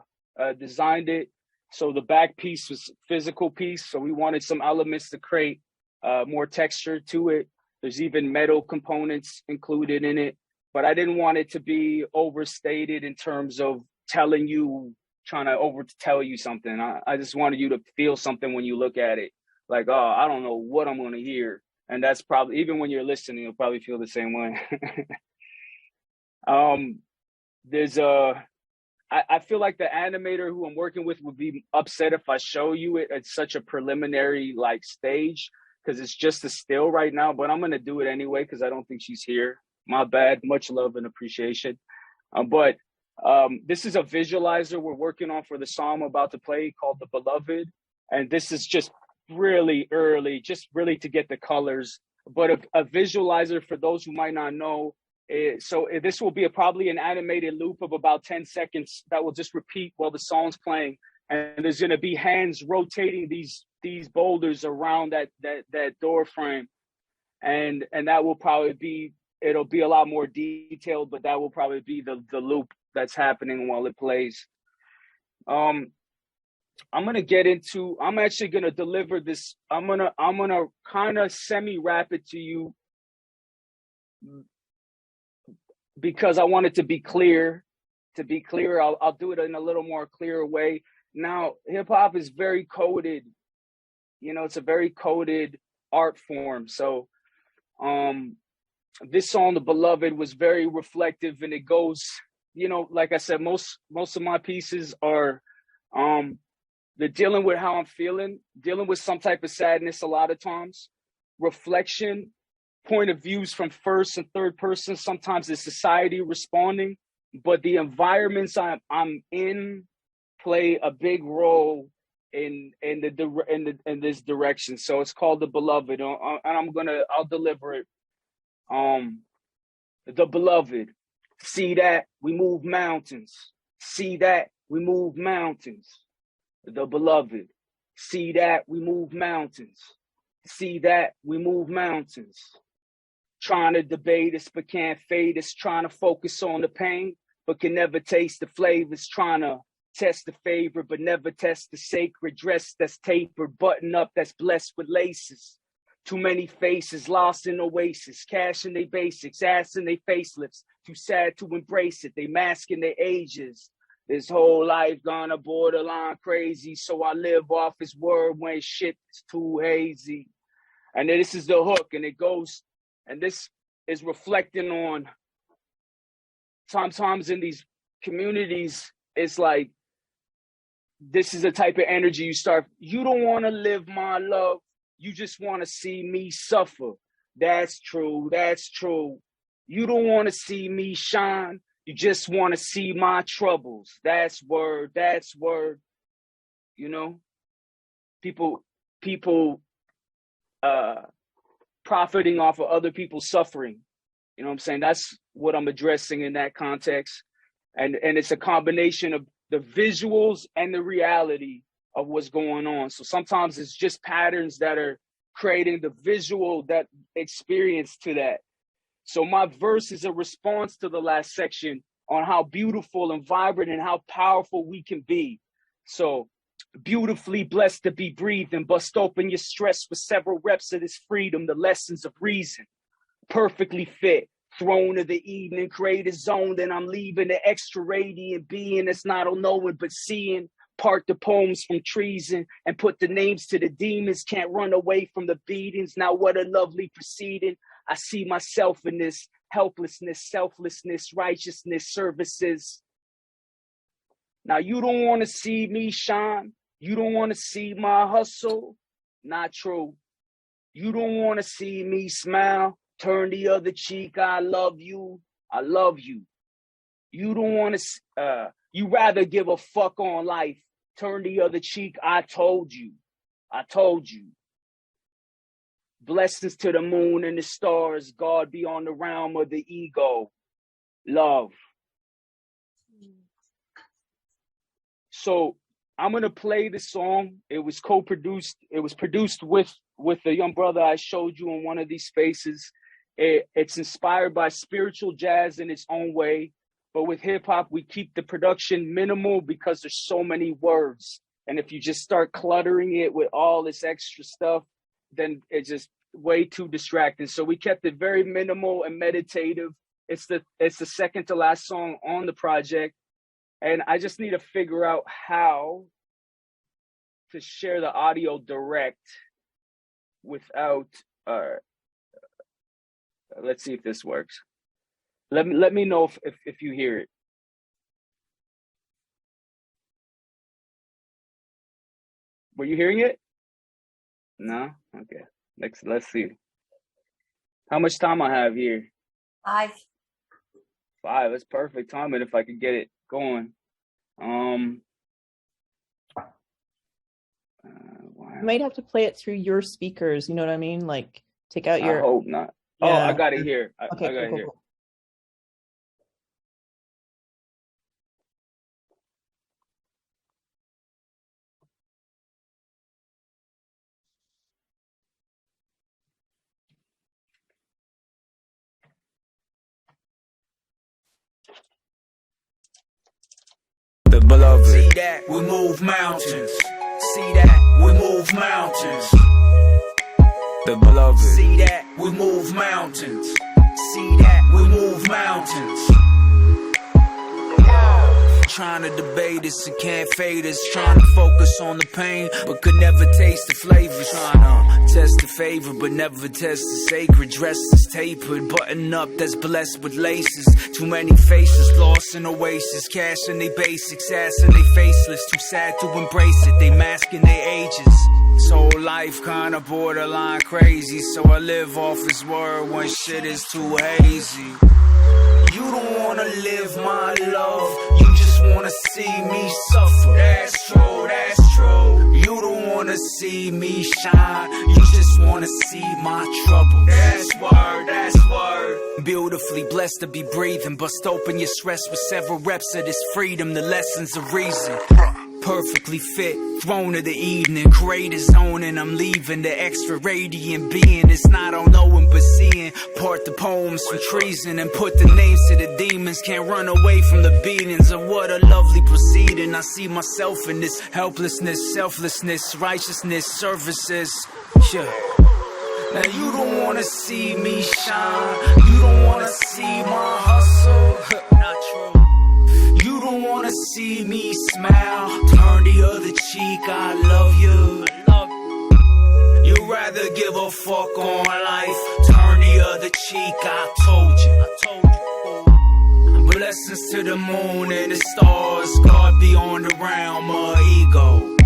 designed it. So the back piece was physical piece. So we wanted some elements to create more texture to it. There's even metal components included in it. But I didn't want it to be overstated in terms of trying to over-tell you something. I just wanted you to feel something when you look at it. Like, oh, I don't know what I'm going to hear. And that's probably, even when you're listening, you'll probably feel the same way. I feel like the animator who I'm working with would be upset if I show you it at such a preliminary stage, because it's just a still right now, but I'm going to do it anyway because I don't think she's here. My bad. Much love and appreciation. But this is a visualizer we're working on for the song I'm about to play called The Beloved. And this is just really early, just really to get the colors. But a visualizer, for those who might not know, this will be probably an animated loop of about 10 seconds that will just repeat while the song's playing. And there's going to be hands rotating these boulders around that door frame. And that will probably be, it'll be a lot more detailed, but that will probably be the loop that's happening while it plays. I'm actually going to deliver this. I'm going to kind of semi-rap it to you because I want it to be clear. To be clear, I'll do it in a little more clear way. Now, hip hop is very coded. It's a very coded art form. So, this song, The Beloved, was very reflective, and it goes, like I said, most of my pieces are, they're dealing with how I'm feeling, dealing with some type of sadness a lot of times, reflection, point of views from first and third person. Sometimes it's society responding, but the environments I'm in play a big role in this direction. So it's called The Beloved, and I'll deliver it. The Beloved. See that we move mountains. See that we move mountains. The Beloved. See that we move mountains. See that we move mountains. Trying to debate us but can't fade us. Trying to focus on the pain but can never taste the flavors. Trying to test the favor but never test the sacred. Dress that's tapered, button up that's blessed with laces. Too many faces, lost in oasis, cash in they basics, ass in they facelifts, too sad to embrace it, they masking their ages. This whole life gone a borderline crazy, so I live off his word when shit is too hazy. And then this is the hook, and it goes, and this is reflecting on sometimes in these communities, it's like, this is the type of energy you don't want to live my love. You just want to see me suffer. That's true. That's true. You don't want to see me shine. You just want to see my troubles. That's word. That's word. People profiting off of other people's suffering. You know what I'm saying? That's what I'm addressing in that context. And it's a combination of the visuals and the reality of what's going on. So sometimes it's just patterns that are creating the visual that experience to that. So my verse is a response to the last section on how beautiful and vibrant and how powerful we can be. So beautifully blessed to be breathing, bust open your stress with several reps of this freedom, the lessons of reason, perfectly fit. Throne of the evening, create a zone, then I'm leaving the extra radiant being that's not all knowing but seeing. Part the poems from treason and put the names to the demons. Can't run away from the beatings. Now what a lovely proceeding. I see myself in this helplessness, selflessness, righteousness, services. Now you don't want to see me shine. You don't want to see my hustle. Not true. You don't want to see me smile. Turn the other cheek. I love you. I love you. You don't want to, you rather give a fuck on life. Turn the other cheek. I told you. I told you. Blessings to the moon and the stars. God beyond the realm of the ego. Love. So I'm going to play the song. It was co-produced. It was produced with the young brother I showed you in one of these spaces. It's inspired by spiritual jazz in its own way. But with hip hop, we keep the production minimal because there's so many words. And if you just start cluttering it with all this extra stuff, then it's just way too distracting. So we kept it very minimal and meditative. It's the second to last song on the project. And I just need to figure out how to share the audio direct without, let's see if this works. Let me know if you hear it. Were you hearing it? No? Okay. Let's see. How much time I have here? 5. 5. That's perfect timing if I could get it going. You might have to play it through your speakers. You know what I mean? Like take out your. I hope not. Yeah. Oh, I got it here. Okay, I got it here. Cool. The beloved. See that? We move mountains. See that? We move mountains. The beloved. See that? We move mountains. See that? We move mountains. Trying to debate us and can't fade us. Trying to focus on the pain, but could never taste the flavors. Trying to test the favor, but never test the sacred. Dress is tapered, button up that's blessed with laces. Too many faces, lost in oasis. Cash in they basics, ass in they faceless. Too sad to embrace it, they masking their ages. So life kinda borderline crazy. So I live off his word when shit is too hazy. You don't wanna live my love, you just wanna see me suffer. That's true, that's true. You don't wanna see me shine, you just wanna see my trouble. That's word, that's word. Beautifully blessed to be breathing. Bust open your stress with several reps of this freedom. The lessons of reason. Perfectly fit, throne of the evening. Greatest owning, I'm leaving. The extra radiant being. It's not on knowing but seeing. Part the poems from treason and put the names to the demons. Can't run away from the beatings of what a lovely proceeding. I see myself in this helplessness, selflessness, righteousness, services. Yeah. Now you don't wanna see me shine. You don't wanna see my hustle. Not true. You don't wanna see me smile. Turn the other cheek, I love you. You'd rather give a fuck on life. Turn the other cheek, I told you. Blessings to the moon and the stars. God beyond the realm of ego.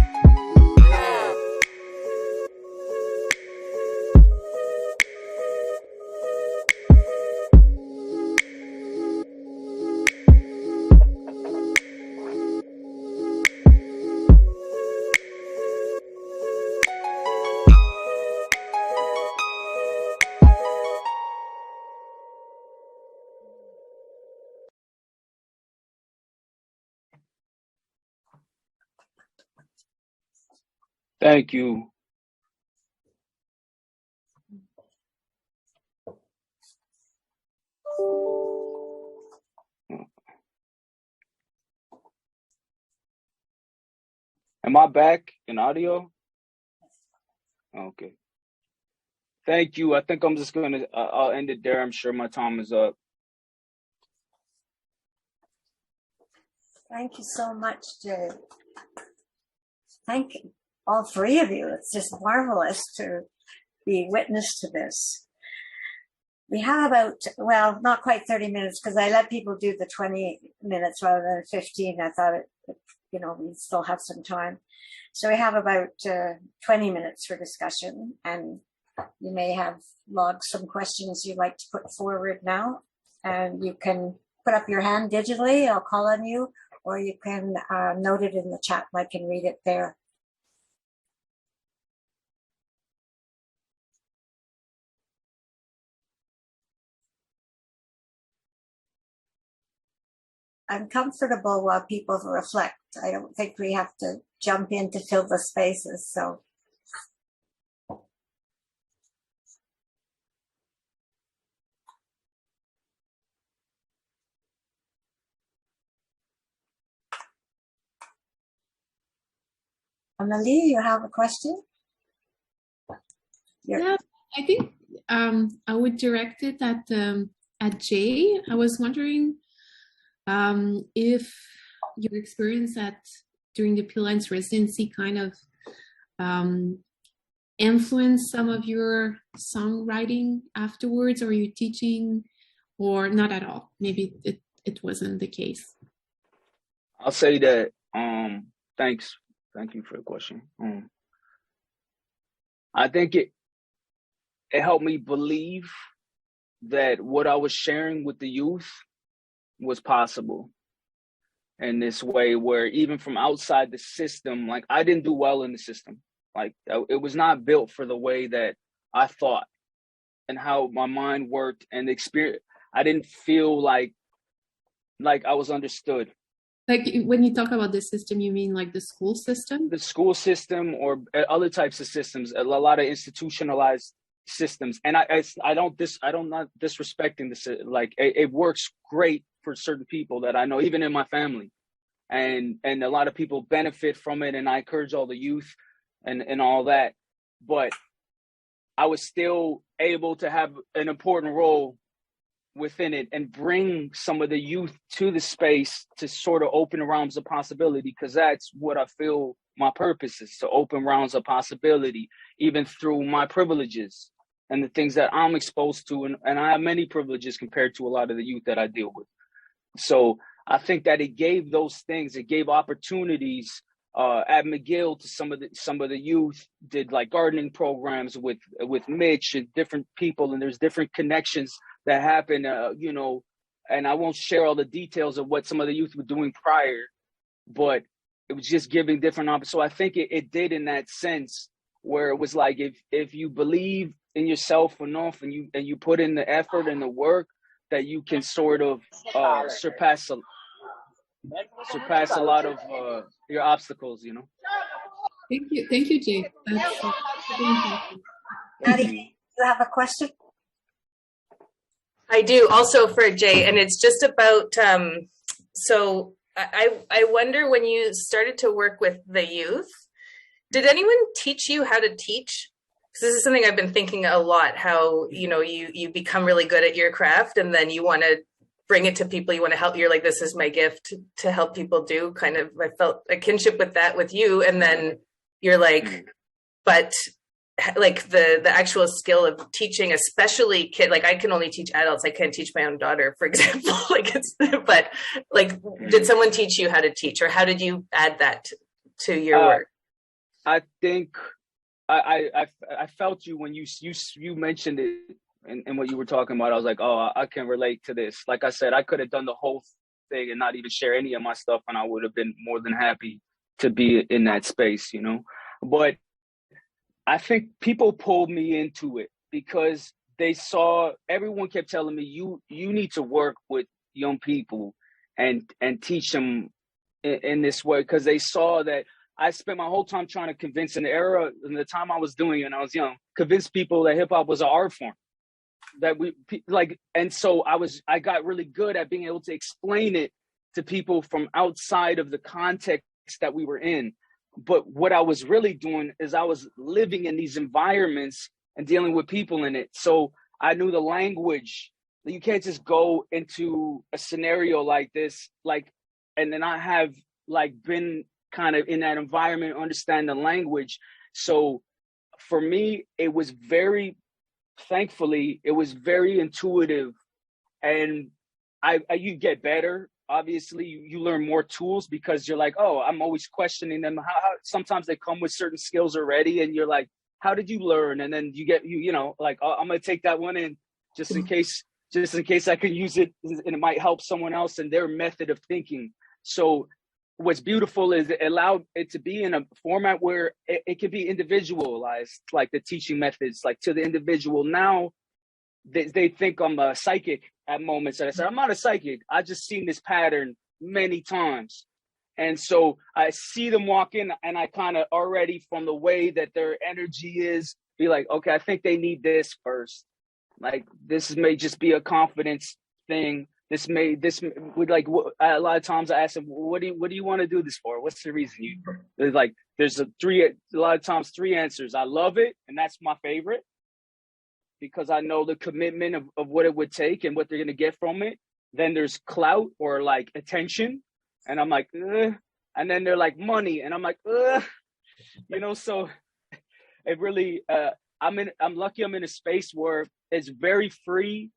Thank you. Am I back in audio? Okay. Thank you. I think I'm just gonna, I'll end it there. I'm sure my time is up. Thank you so much, Jay. Thank all 3 of you. It's just marvelous to be witness to this. We have about, well, not quite 30 minutes because I let people do the 20 minutes rather than 15. I thought, we still have some time. So we have about 20 minutes for discussion, and you may have logged some questions you'd like to put forward now. And you can put up your hand digitally. I'll call on you, or you can note it in the chat and I can read it there. I'm comfortable while people reflect. I don't think we have to jump in to fill the spaces. So. Amélie, you have a question? Yeah, I think I would direct it at Jay. I was wondering if your experience during the Lantz residency kind of influenced some of your songwriting afterwards, or your teaching, or not at all. Maybe it wasn't the case. I'll say that. Thanks. Thank you for the question. I think it helped me believe that what I was sharing with the youth was possible in this way, where even from outside the system, like I didn't do well in the system. Like it was not built for the way that I thought and how my mind worked and the experience. I didn't feel like I was understood. Like when you talk about the system, you mean like the school system? The school system or other types of systems, a lot of institutionalized systems. And I'm not disrespecting this. Like it works great for certain people that I know, even in my family. And a lot of people benefit from it. And I encourage all the youth and all that. But I was still able to have an important role within it and bring some of the youth to the space to sort of open realms of possibility, because that's what I feel my purpose is, to open realms of possibility, even through my privileges and the things that I'm exposed to. And I have many privileges compared to a lot of the youth that I deal with. So I think that it gave those things, it gave opportunities at McGill to some of the youth, did like gardening programs with Mitch and different people, and there's different connections that happen, and I won't share all the details of what some of the youth were doing prior, but it was just giving different options. So I think it did in that sense, where it was like if you believe in yourself enough and you put in the effort and the work, that you can sort of surpass a lot of your obstacles, Thank you, Jay. That's Nadia, you have a question? I do, also for Jay, and it's just about, so I wonder, when you started to work with the youth, did anyone teach you how to teach? Because this is something I've been thinking a lot, how, you become really good at your craft and then you want to bring it to people, you want to help, you're like, this is my gift to help people do, kind of, I felt a kinship with that with you. And then you're like, but like the actual skill of teaching, especially kid, like I can only teach adults. I can't teach my own daughter, for example. But did someone teach you how to teach, or how did you add that to your work? I think I felt you when you mentioned it and what you were talking about. I was like, oh, I can relate to this. Like I said, I could have done the whole thing and not even share any of my stuff, and I would have been more than happy to be in that space, But I think people pulled me into it because they saw, everyone kept telling me, you need to work with young people and teach them in this way, because they saw that I spent my whole time trying to convince, in the time I was doing it when I was young, convince people that hip hop was an art form. And so I got really good at being able to explain it to people from outside of the context that we were in. But what I was really doing is I was living in these environments and dealing with people in it. So I knew the language. You can't just go into a scenario like this, and then I have been kind of in that environment, understand the language. So for me, it was thankfully, it was very intuitive, and you get better. Obviously, you learn more tools because you're like, oh, I'm always questioning them. How sometimes they come with certain skills already, and you're like, how did you learn? And then you get, oh, I'm gonna take that one in just in case I can use it and it might help someone else and their method of thinking. So what's beautiful is it allowed it to be in a format where it can be individualized, like the teaching methods, like to the individual. Now they think I'm a psychic at moments, and I said, I'm not a psychic. I just seen this pattern many times. And so I see them walk in, and I kind of already, from the way that their energy is, be like, okay, I think they need this first. Like, this may just be a confidence thing. This would, like, a lot of times I ask them, what do you want to do this for? What's the reason? There's a lot of times three answers. I love it, and that's my favorite, because I know the commitment of what it would take and what they're going to get from it. Then there's clout, or like attention. And I'm like, ugh. And then they're like, money. And I'm like, ugh. So it really, I'm lucky I'm in a space where it's very free.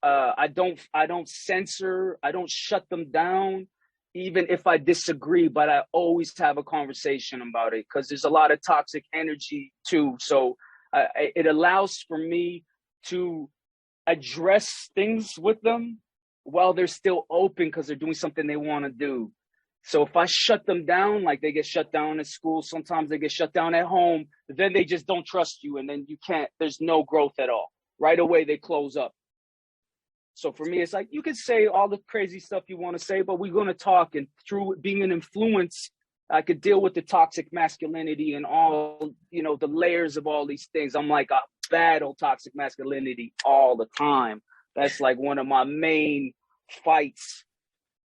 I don't censor, I don't shut them down, even if I disagree, but I always have a conversation about it, because there's a lot of toxic energy too. So it allows for me to address things with them while they're still open, because they're doing something they want to do. So if I shut them down, like they get shut down at school, sometimes they get shut down at home, then they just don't trust you, and then there's no growth at all. Right away, they close up. So for me, it's like, you can say all the crazy stuff you want to say, but we're going to talk. And through being an influence, I could deal with the toxic masculinity and all, the layers of all these things. I'm like a battle toxic masculinity all the time. That's like one of my main fights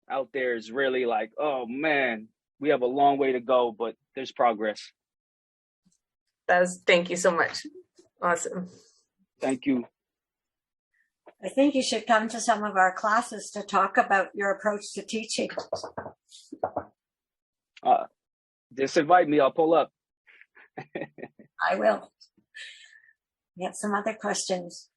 out there, is really like, oh man, we have a long way to go, but there's progress. Thank you so much. Awesome. Thank you. I think you should come to some of our classes to talk about your approach to teaching. Just invite me, I'll pull up. I will. We have some other questions.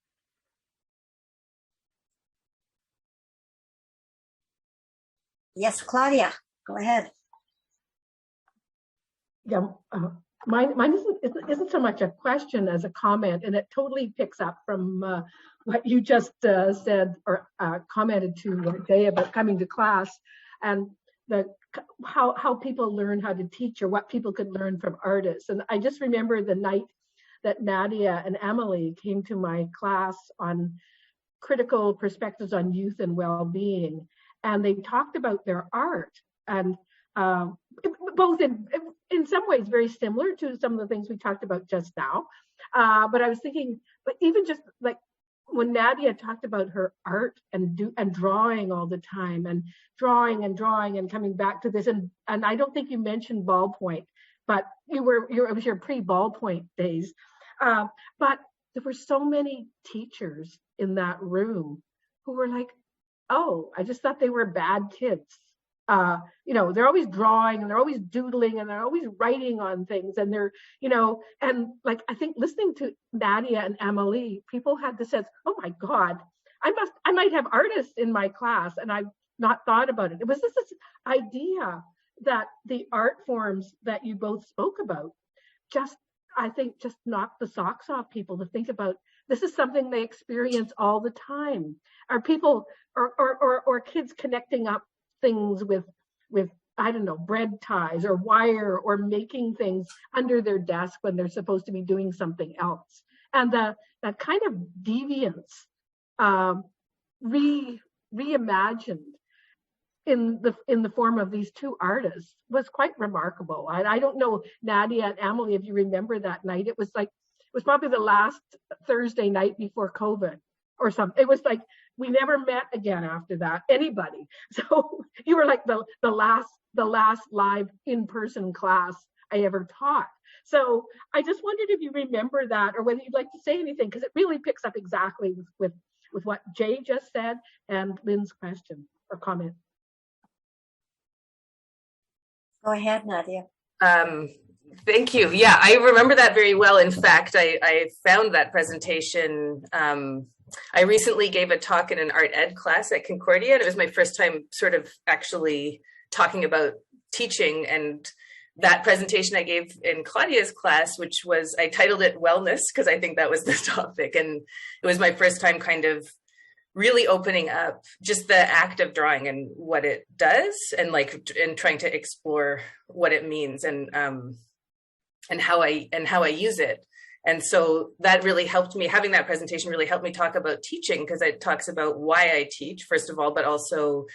Yes, Claudia, go ahead. Yeah, mine isn't so much a question as a comment, and it totally picks up from what you just said or commented to today about coming to class, and how people learn how to teach, or what people could learn from artists. And I just remember the night that Nadia and Amélie came to my class on critical perspectives on youth and well-being, and they talked about their art, and both in some ways very similar to some of the things we talked about just now. But I was thinking, but even just like when Nadia talked about her art and drawing all the time, and drawing and coming back to this, and I don't think you mentioned ballpoint, but it was your pre-ballpoint days. But there were so many teachers in that room who were like, oh, I just thought they were bad kids. They're always drawing, and they're always doodling, and they're always writing on things, and they're, and like, I think listening to Nadia and Amélie, people had the sense, oh my God, I might have artists in my class, and I've not thought about it. It was this idea that the art forms that you both spoke about just knocked the socks off people, to think about this is something they experience all the time. Are people or kids connecting up things with I don't know, bread ties or wire, or making things under their desk when they're supposed to be doing something else, and that kind of deviance reimagined in the form of these two artists was quite remarkable. I don't know, Nadia and Amélie, if you remember that night. It was probably the last Thursday night before COVID or something. It was like we never met again after that, anybody. So you were like the last live in-person class I ever taught. So I just wondered if you remember that, or whether you'd like to say anything, because it really picks up exactly with what Jay just said and Lynn's question or comment. Go ahead, Nadia. Thank you. Yeah, I remember that very well. In fact, I found that presentation. I recently gave a talk in an art ed class at Concordia, and it was my first time sort of actually talking about teaching. And that presentation I gave in Claudia's class, which was, I titled it Wellness, because I think that was the topic. And it was my first time kind of really opening up just the act of drawing and what it does, and trying to explore what it means, and how I use it. And so that really helped me, having that presentation really helped me talk about teaching, because it talks about why I teach, first of all, but also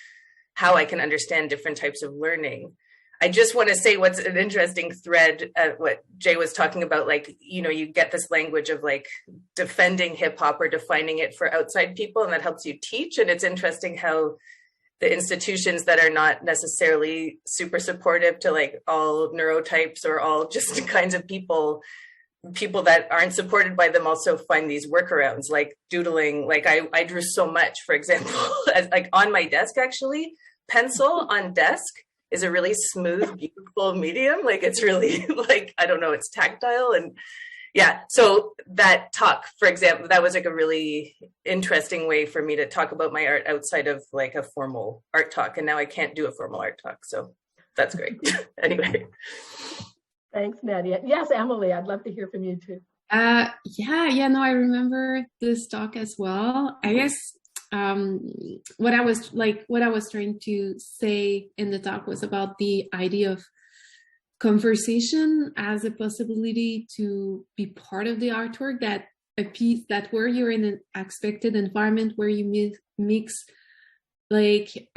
how I can understand different types of learning. I just want to say what's an interesting thread, what Jay was talking about, like, you know, you get this language of like defending hip hop or defining it for outside people, and that helps you teach. And it's interesting how the institutions that are not necessarily super supportive to like all neurotypes or all just kinds of people that aren't supported by them also find these workarounds, like doodling. Like I drew so much, for example, as like on my desk, actually, pencil on desk is a really smooth, beautiful medium. Like it's really like, I don't know, it's tactile. And yeah, so that talk, for example, that was like a really interesting way for me to talk about my art outside of like a formal art talk. And now I can't do a formal art talk. So that's great. Anyway. Thanks, Nadia. Yes, Amélie, I'd love to hear from you too. No, I remember this talk as well. I guess what I was trying to say in the talk was about the idea of conversation as a possibility to be part of the artwork, that a piece that where you're in an expected environment where you mix like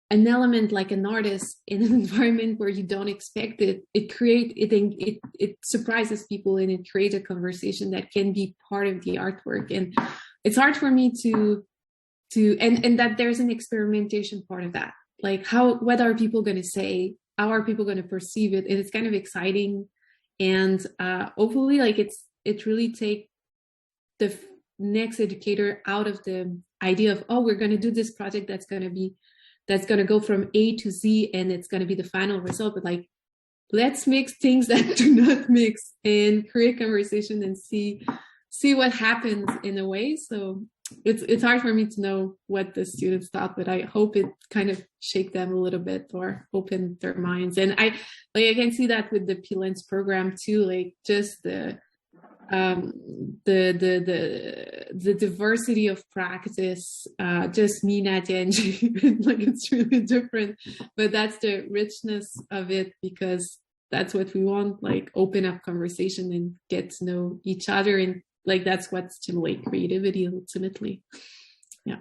an element like an artist in an environment where you don't expect it, it surprises people, and it creates a conversation that can be part of the artwork. And it's hard for me to and that there's an experimentation part of that. Like what are people going to say? How are people going to perceive it? And it's kind of exciting. And hopefully like it really take the next educator out of the idea of, oh, we're going to do this project that's going to go from A to Z and it's going to be the final result. But like, let's mix things that do not mix and create conversation and see what happens in a way. So it's hard for me to know what the students thought, but I hope it kind of shake them a little bit or open their minds. And I can see that with the Lantz program too, like just the diversity of practice, just me, Nadia, and Jay, like it's really different, but that's the richness of it, because that's what we want, like open up conversation and get to know each other, and like that's what stimulates creativity ultimately. Yeah.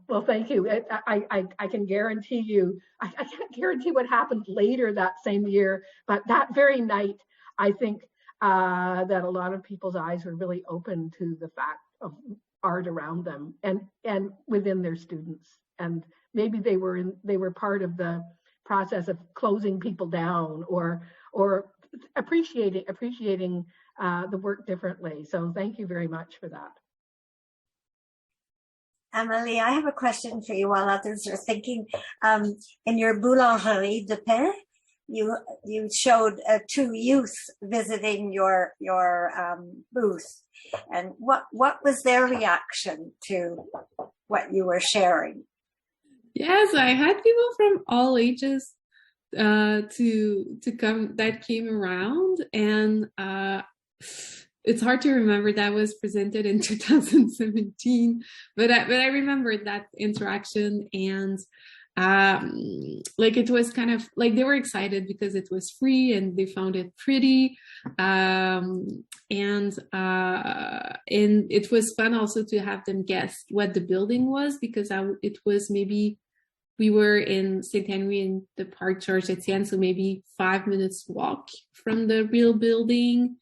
Well, thank you. I can guarantee you, I can't guarantee what happened later that same year, but that very night, I think that a lot of people's eyes were really open to the fact of art around them and within their students. And maybe they were part of the process of closing people down or appreciating the work differently. So thank you very much for that. Amélie, I have a question for you while others are thinking. In your Boulangerie de Pain, you showed two youth visiting your booth, and what was their reaction to what you were sharing? Yes, I had people from all ages to come that came around, and it's hard to remember that was presented in 2017, but I remember that interaction, and like it was kind of like they were excited because it was free and they found it pretty, and it was fun also to have them guess what the building was, because it was maybe we were in St. Henry in the Park George Etienne, so maybe 5 minutes walk from the real building.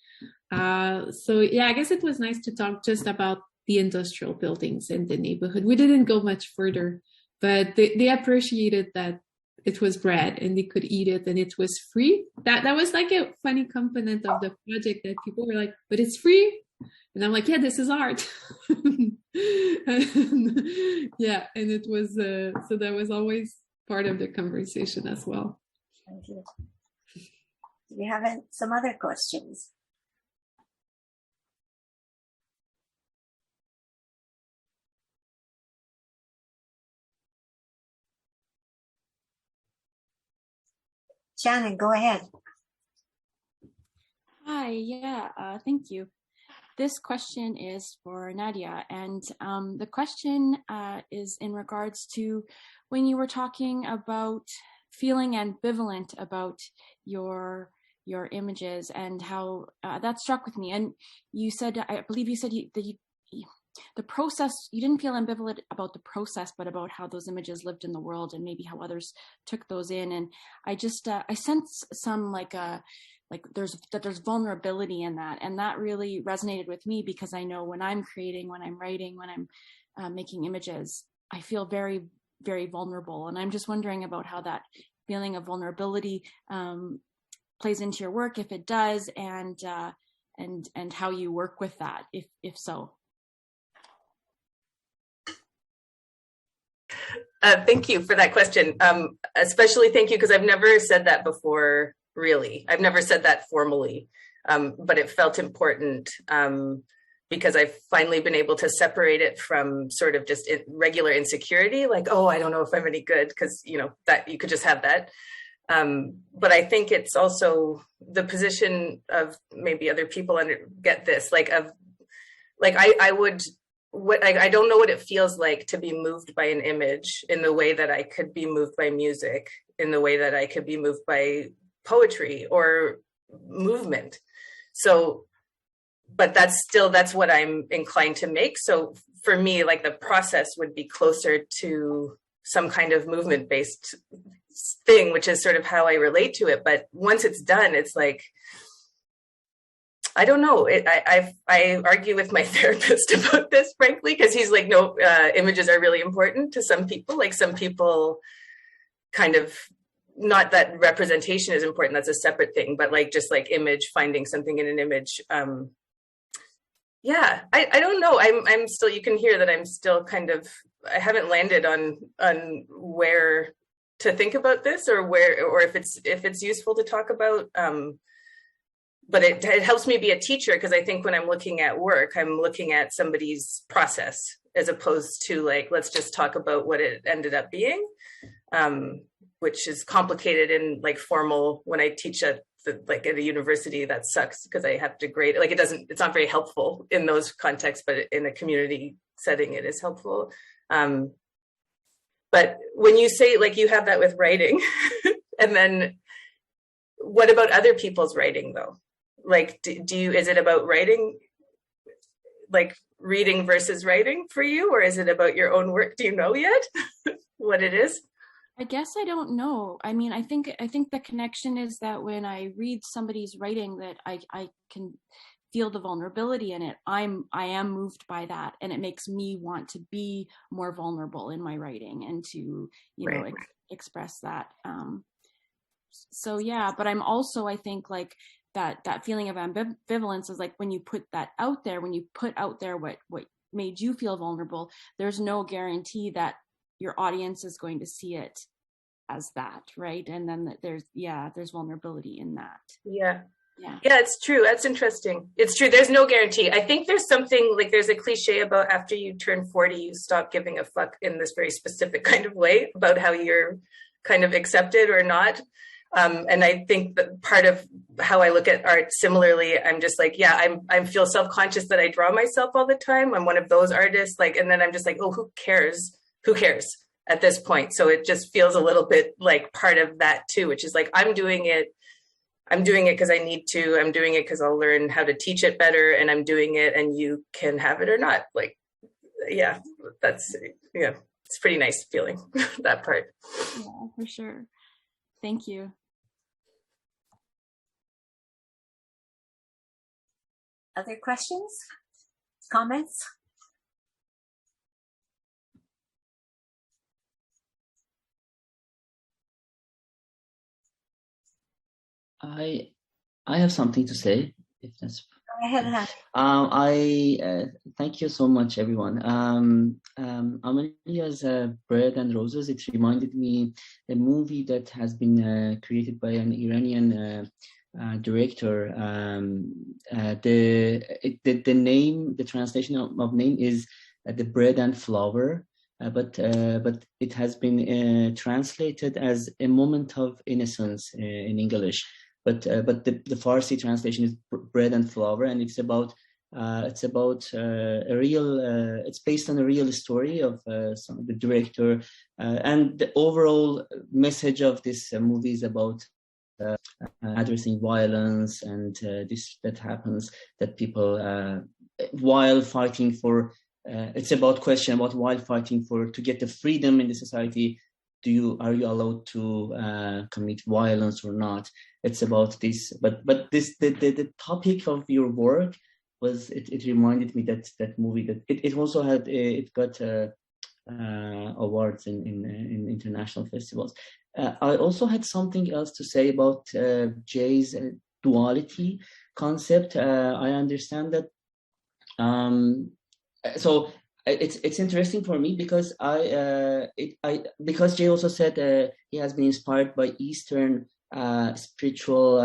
So yeah, I guess it was nice to talk just about the industrial buildings in the neighborhood. We didn't go much further, but they appreciated that it was bread and they could eat it and it was free. That was like a funny component of the project, that people were like, but it's free. And I'm like, yeah, this is art. and it was, so that was always part of the conversation as well. Thank you. Do we have some other questions? Shannon, go ahead. Hi, thank you. This question is for Nadia, and the question is in regards to when you were talking about feeling ambivalent about your images and how that struck with me. And you said, I believe you said that the process, you didn't feel ambivalent about the process, but about how those images lived in the world and maybe how others took those in. And I just, I sense some there's vulnerability in that. And that really resonated with me, because I know when I'm creating, when I'm writing, when I'm making images, I feel very, very vulnerable. And I'm just wondering about how that feeling of vulnerability plays into your work, if it does, and how you work with that, if so. Thank you for that question. Especially thank you, because I've never said that before, really. I've never said that formally, but it felt important because I've finally been able to separate it from sort of just regular insecurity, like, oh, I don't know if I'm any good, because, that you could just have that. But I think it's also the position of maybe other people get this, I don't know what it feels like to be moved by an image in the way that I could be moved by music, in the way that I could be moved by poetry or movement. So, but that's what I'm inclined to make. So for me, the process would be closer to some kind of movement-based thing, which is sort of how I relate to it. But once it's done, it's I don't know. I argue with my therapist about this, frankly, because he's like, no, images are really important to some people. Some people kind of, not that representation is important, that's a separate thing, but just image, finding something in an image. Yeah, I don't know. I'm still, you can hear that I'm still kind of, I haven't landed on where to think about this, or if it's useful to talk about. But it helps me be a teacher, because I think when I'm looking at work, I'm looking at somebody's process as opposed to let's just talk about what it ended up being, which is complicated in formal. When I teach at a university, that sucks because I have to grade it. It's not very helpful in those contexts, but in a community setting, it is helpful. But when you say you have that with writing, and then what about other people's writing though? Is it about writing, reading versus writing for you, or is it about your own work? Do you know yet what it is? I guess I don't know. I mean, I think the connection is that when I read somebody's writing, that I can feel the vulnerability in it. I am moved by that, and it makes me want to be more vulnerable in my writing and to express that. So yeah, but I'm also, I think that feeling of ambivalence is when you put that out there, when you put out there what made you feel vulnerable, there's no guarantee that your audience is going to see it as that, right? And then there's vulnerability in that. Yeah, it's true. That's interesting. It's true. There's no guarantee. I think there's something there's a cliche about after you turn 40, you stop giving a fuck in this very specific kind of way about how you're kind of accepted or not. And I think that part of how I look at art similarly, I'm just I feel self-conscious that I draw myself all the time. I'm one of those artists, and then I'm just oh, who cares? Who cares at this point? So it just feels a little bit part of that too, which is I'm doing it because I need to. I'm doing it because I'll learn how to teach it better, and I'm doing it, and you can have it or not. It's a pretty nice feeling, that part. Yeah, for sure. Thank you. Other questions? Comments? I have something to say, if that's. Go ahead. I thank you so much, everyone. Amelia's Bread and Roses, it reminded me a movie that has been created by an Iranian director. The name, the translation of name is The Bread and Flower, but it has been translated as A Moment of Innocence in English. But the Farsi translation is Bread and Flower, and it's about a real. It's based on a real story of the director, and the overall message of this movie is about addressing violence and this that happens, that people while fighting for it's about question about while fighting to get the freedom in the society. Are you allowed to commit violence or not? It's about this, but this the topic of your work was it reminded me that movie that it also had it got awards in international festivals. I also had something else to say about Jay's duality concept. I understand that. So it's interesting for me because because Jay also said he has been inspired by Eastern spiritual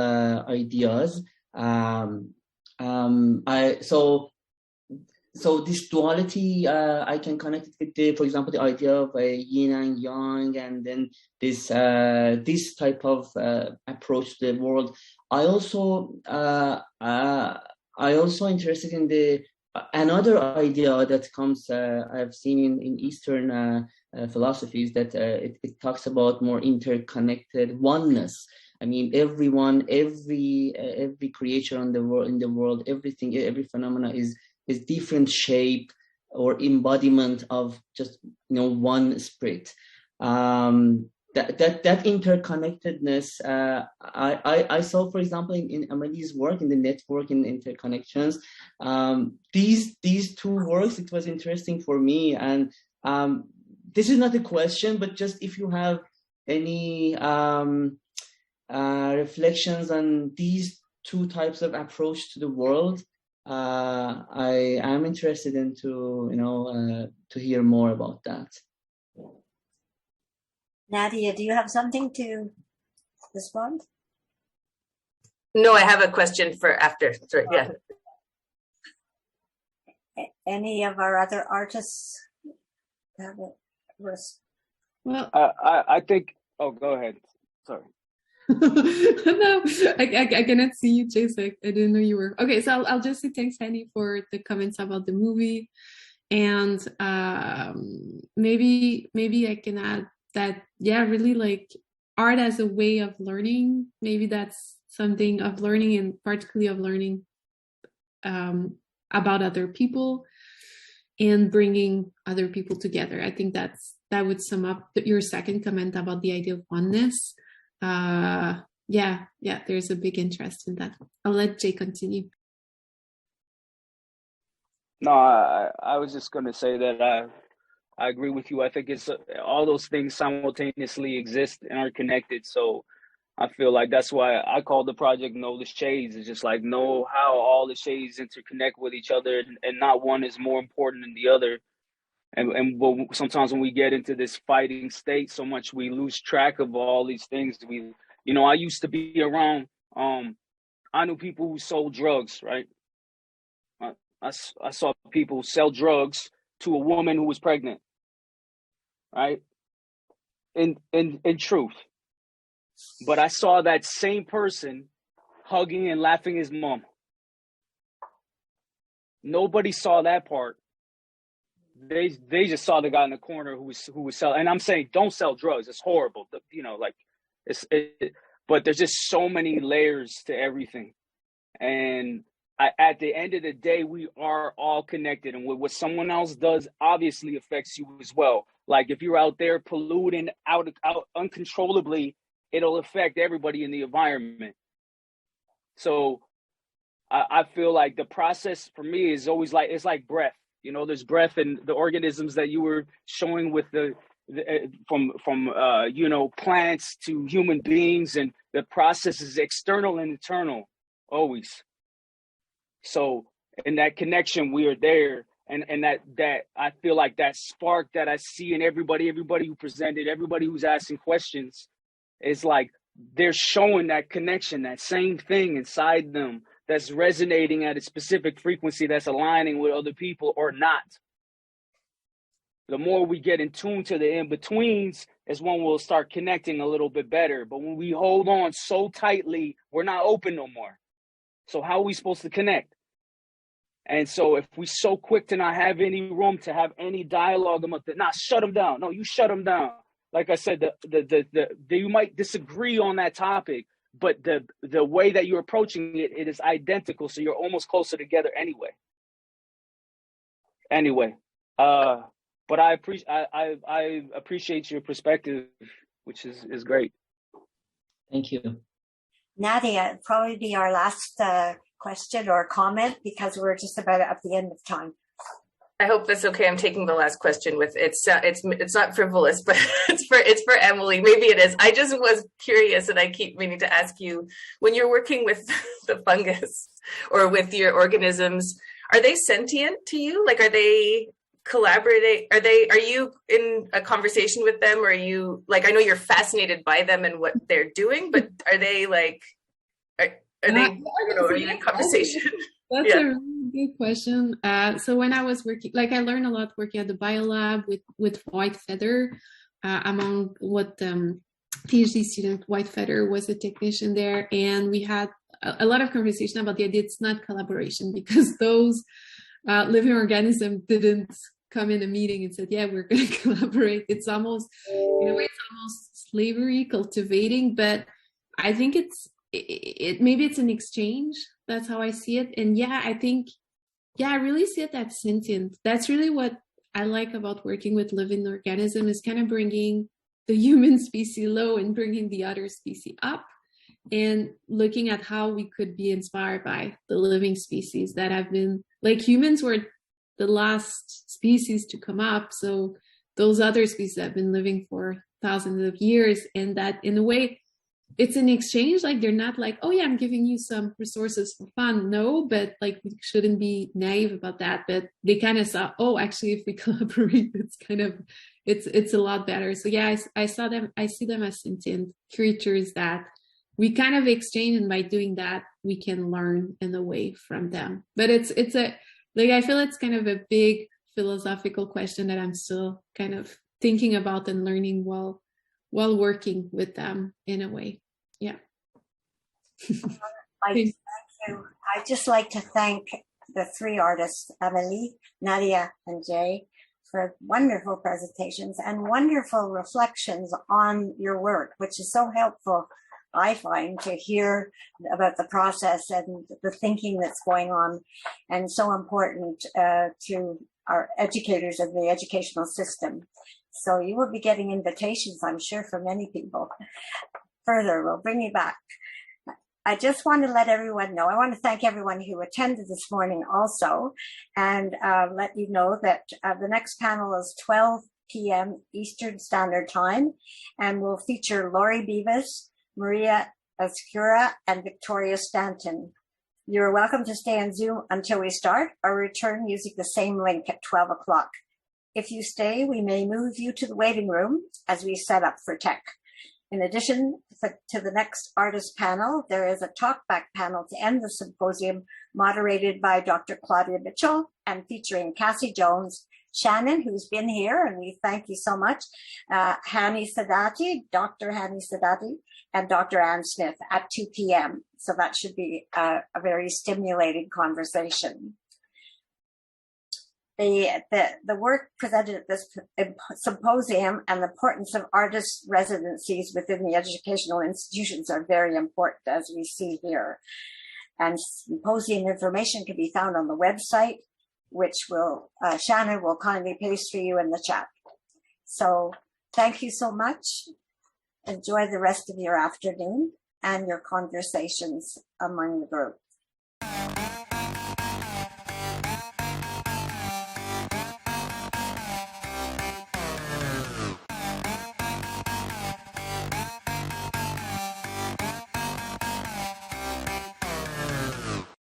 ideas. So this duality, I can connect it with, for example, the idea of yin and yang, and then this type of approach to the world. I also interested in another idea that comes. I've seen in Eastern philosophies that it talks about more interconnected oneness. I mean, everyone, every creature in the world, everything, every phenomena is different shape or embodiment of just one spirit. That interconnectedness, I saw, for example, in Amélie's work, in the network and interconnections. These two works, it was interesting for me, and this is not a question, but just if you have any reflections on these two types of approach to the world. I am interested in to hear more about that. Nadia, do you have something to respond? No, I have a question for after. Sorry, yeah. Any of our other artists have a Well, I think. Oh, go ahead. Sorry. No, I cannot see you, Chase. I didn't know you were. Okay, so I'll just say thanks, Annie, for the comments about the movie, and maybe I can add that, yeah, really like art as a way of learning. Maybe that's something of learning, and particularly of learning about other people and bringing other people together. I think that would sum up your second comment about the idea of oneness. Yeah, there's a big interest in that. I'll let Jay continue. No, I was just going to say that I agree with you. I think it's all those things simultaneously exist and are connected. So I feel like that's why I call the project Know the Shades. It's just like know how all the shades interconnect with each other, and not one is more important than the other. And sometimes when we get into this fighting state so much, we lose track of all these things. I used to be around, I knew people who sold drugs, right? I saw people sell drugs to a woman who was pregnant, right? In truth. But I saw that same person hugging and laughing his mom. Nobody saw that part. They just saw the guy in the corner who was selling. And I'm saying, don't sell drugs. It's horrible. But there's just so many layers to everything. And at the end of the day, we are all connected. And what someone else does obviously affects you as well. Like if you're out there polluting out uncontrollably, it'll affect everybody in the environment. So I feel like the process for me is always like, it's like breath. There's breath in the organisms that you were showing with from plants to human beings, and the process is external and internal always. So in that connection, we are there, and that I feel like that spark that I see in everybody who presented, everybody who's asking questions, is like they're showing that connection, that same thing inside them that's resonating at a specific frequency that's aligning with other people or not. The more we get in tune to the in-betweens is when we'll start connecting a little bit better. But when we hold on so tightly, we're not open no more. So how are we supposed to connect? And so if we're so quick to not have any room to have any dialogue about that, shut them down. No, you shut them down. Like I said, you might disagree on that topic, but the way that you're approaching it is identical. So you're almost closer together anyway. But I appreciate your perspective, which is great. Thank you. Nadia, it'll probably be our last question or comment because we're just about at the end of time. I hope that's okay. I'm taking the last question with it's not frivolous, but it's for Emily. Maybe it is. I just was curious, and I keep meaning to ask you: when you're working with the fungus or with your organisms, are they sentient to you? Like, are they collaborating? Are you in a conversation with them? Or are you like? I know you're fascinated by them and what they're doing, but are they like? Are you in conversation? That's a really good question. So when I was working, like I learned a lot working at the biolab with White Feather, among what PhD student White Feather was a technician there. And we had a lot of conversation about the idea it's not collaboration because those living organisms didn't come in a meeting and said, yeah, we're going to collaborate. It's almost, in a way, it's almost slavery, cultivating, but I think maybe it's an exchange. That's how I see it. And I really see it as sentient. That's really what I like about working with living organisms is kind of bringing the human species low and bringing the other species up and looking at how we could be inspired by the living species that have been, like humans were the last species to come up. So those other species have been living for thousands of years, and that in a way, it's an exchange. Like they're not like, oh yeah, I'm giving you some resources for fun. No, but like we shouldn't be naive about that. But they kind of saw, oh, actually, if we collaborate, it's a lot better. So yeah, I see them as sentient creatures that we kind of exchange, and by doing that, we can learn in a way from them. But I feel it's kind of a big philosophical question that I'm still kind of thinking about and learning while working with them in a way. Yeah. Thank you. I'd just like to thank the three artists, Amélie, Nadia, and Jay, for wonderful presentations and wonderful reflections on your work, which is so helpful, I find, to hear about the process and the thinking that's going on, and so important to our educators of the educational system. So you will be getting invitations, I'm sure, from many people. Further, we'll bring you back. I just want to let everyone know, I want to thank everyone who attended this morning also, and let you know that the next panel is 12 p.m. Eastern Standard Time, and will feature Laurie Beavis, Maria Escura, and Victoria Stanton. You're welcome to stay on Zoom until we start, or return using the same link at 12 o'clock. If you stay, we may move you to the waiting room as we set up for tech. In addition to the next artist panel, there is a talkback panel to end the symposium, moderated by Dr. Claudia Mitchell and featuring Cassie Jones, Shannon, who's been here, and we thank you so much, Hani Sadati, Dr. Hani Sadati, and Dr. Ann Smith at 2 p.m. So that should be a very stimulating conversation. The work presented at this symposium and the importance of artist residencies within the educational institutions are very important, as we see here. And symposium information can be found on the website, which Shannon will kindly paste for you in the chat. So thank you so much. Enjoy the rest of your afternoon and your conversations among the group.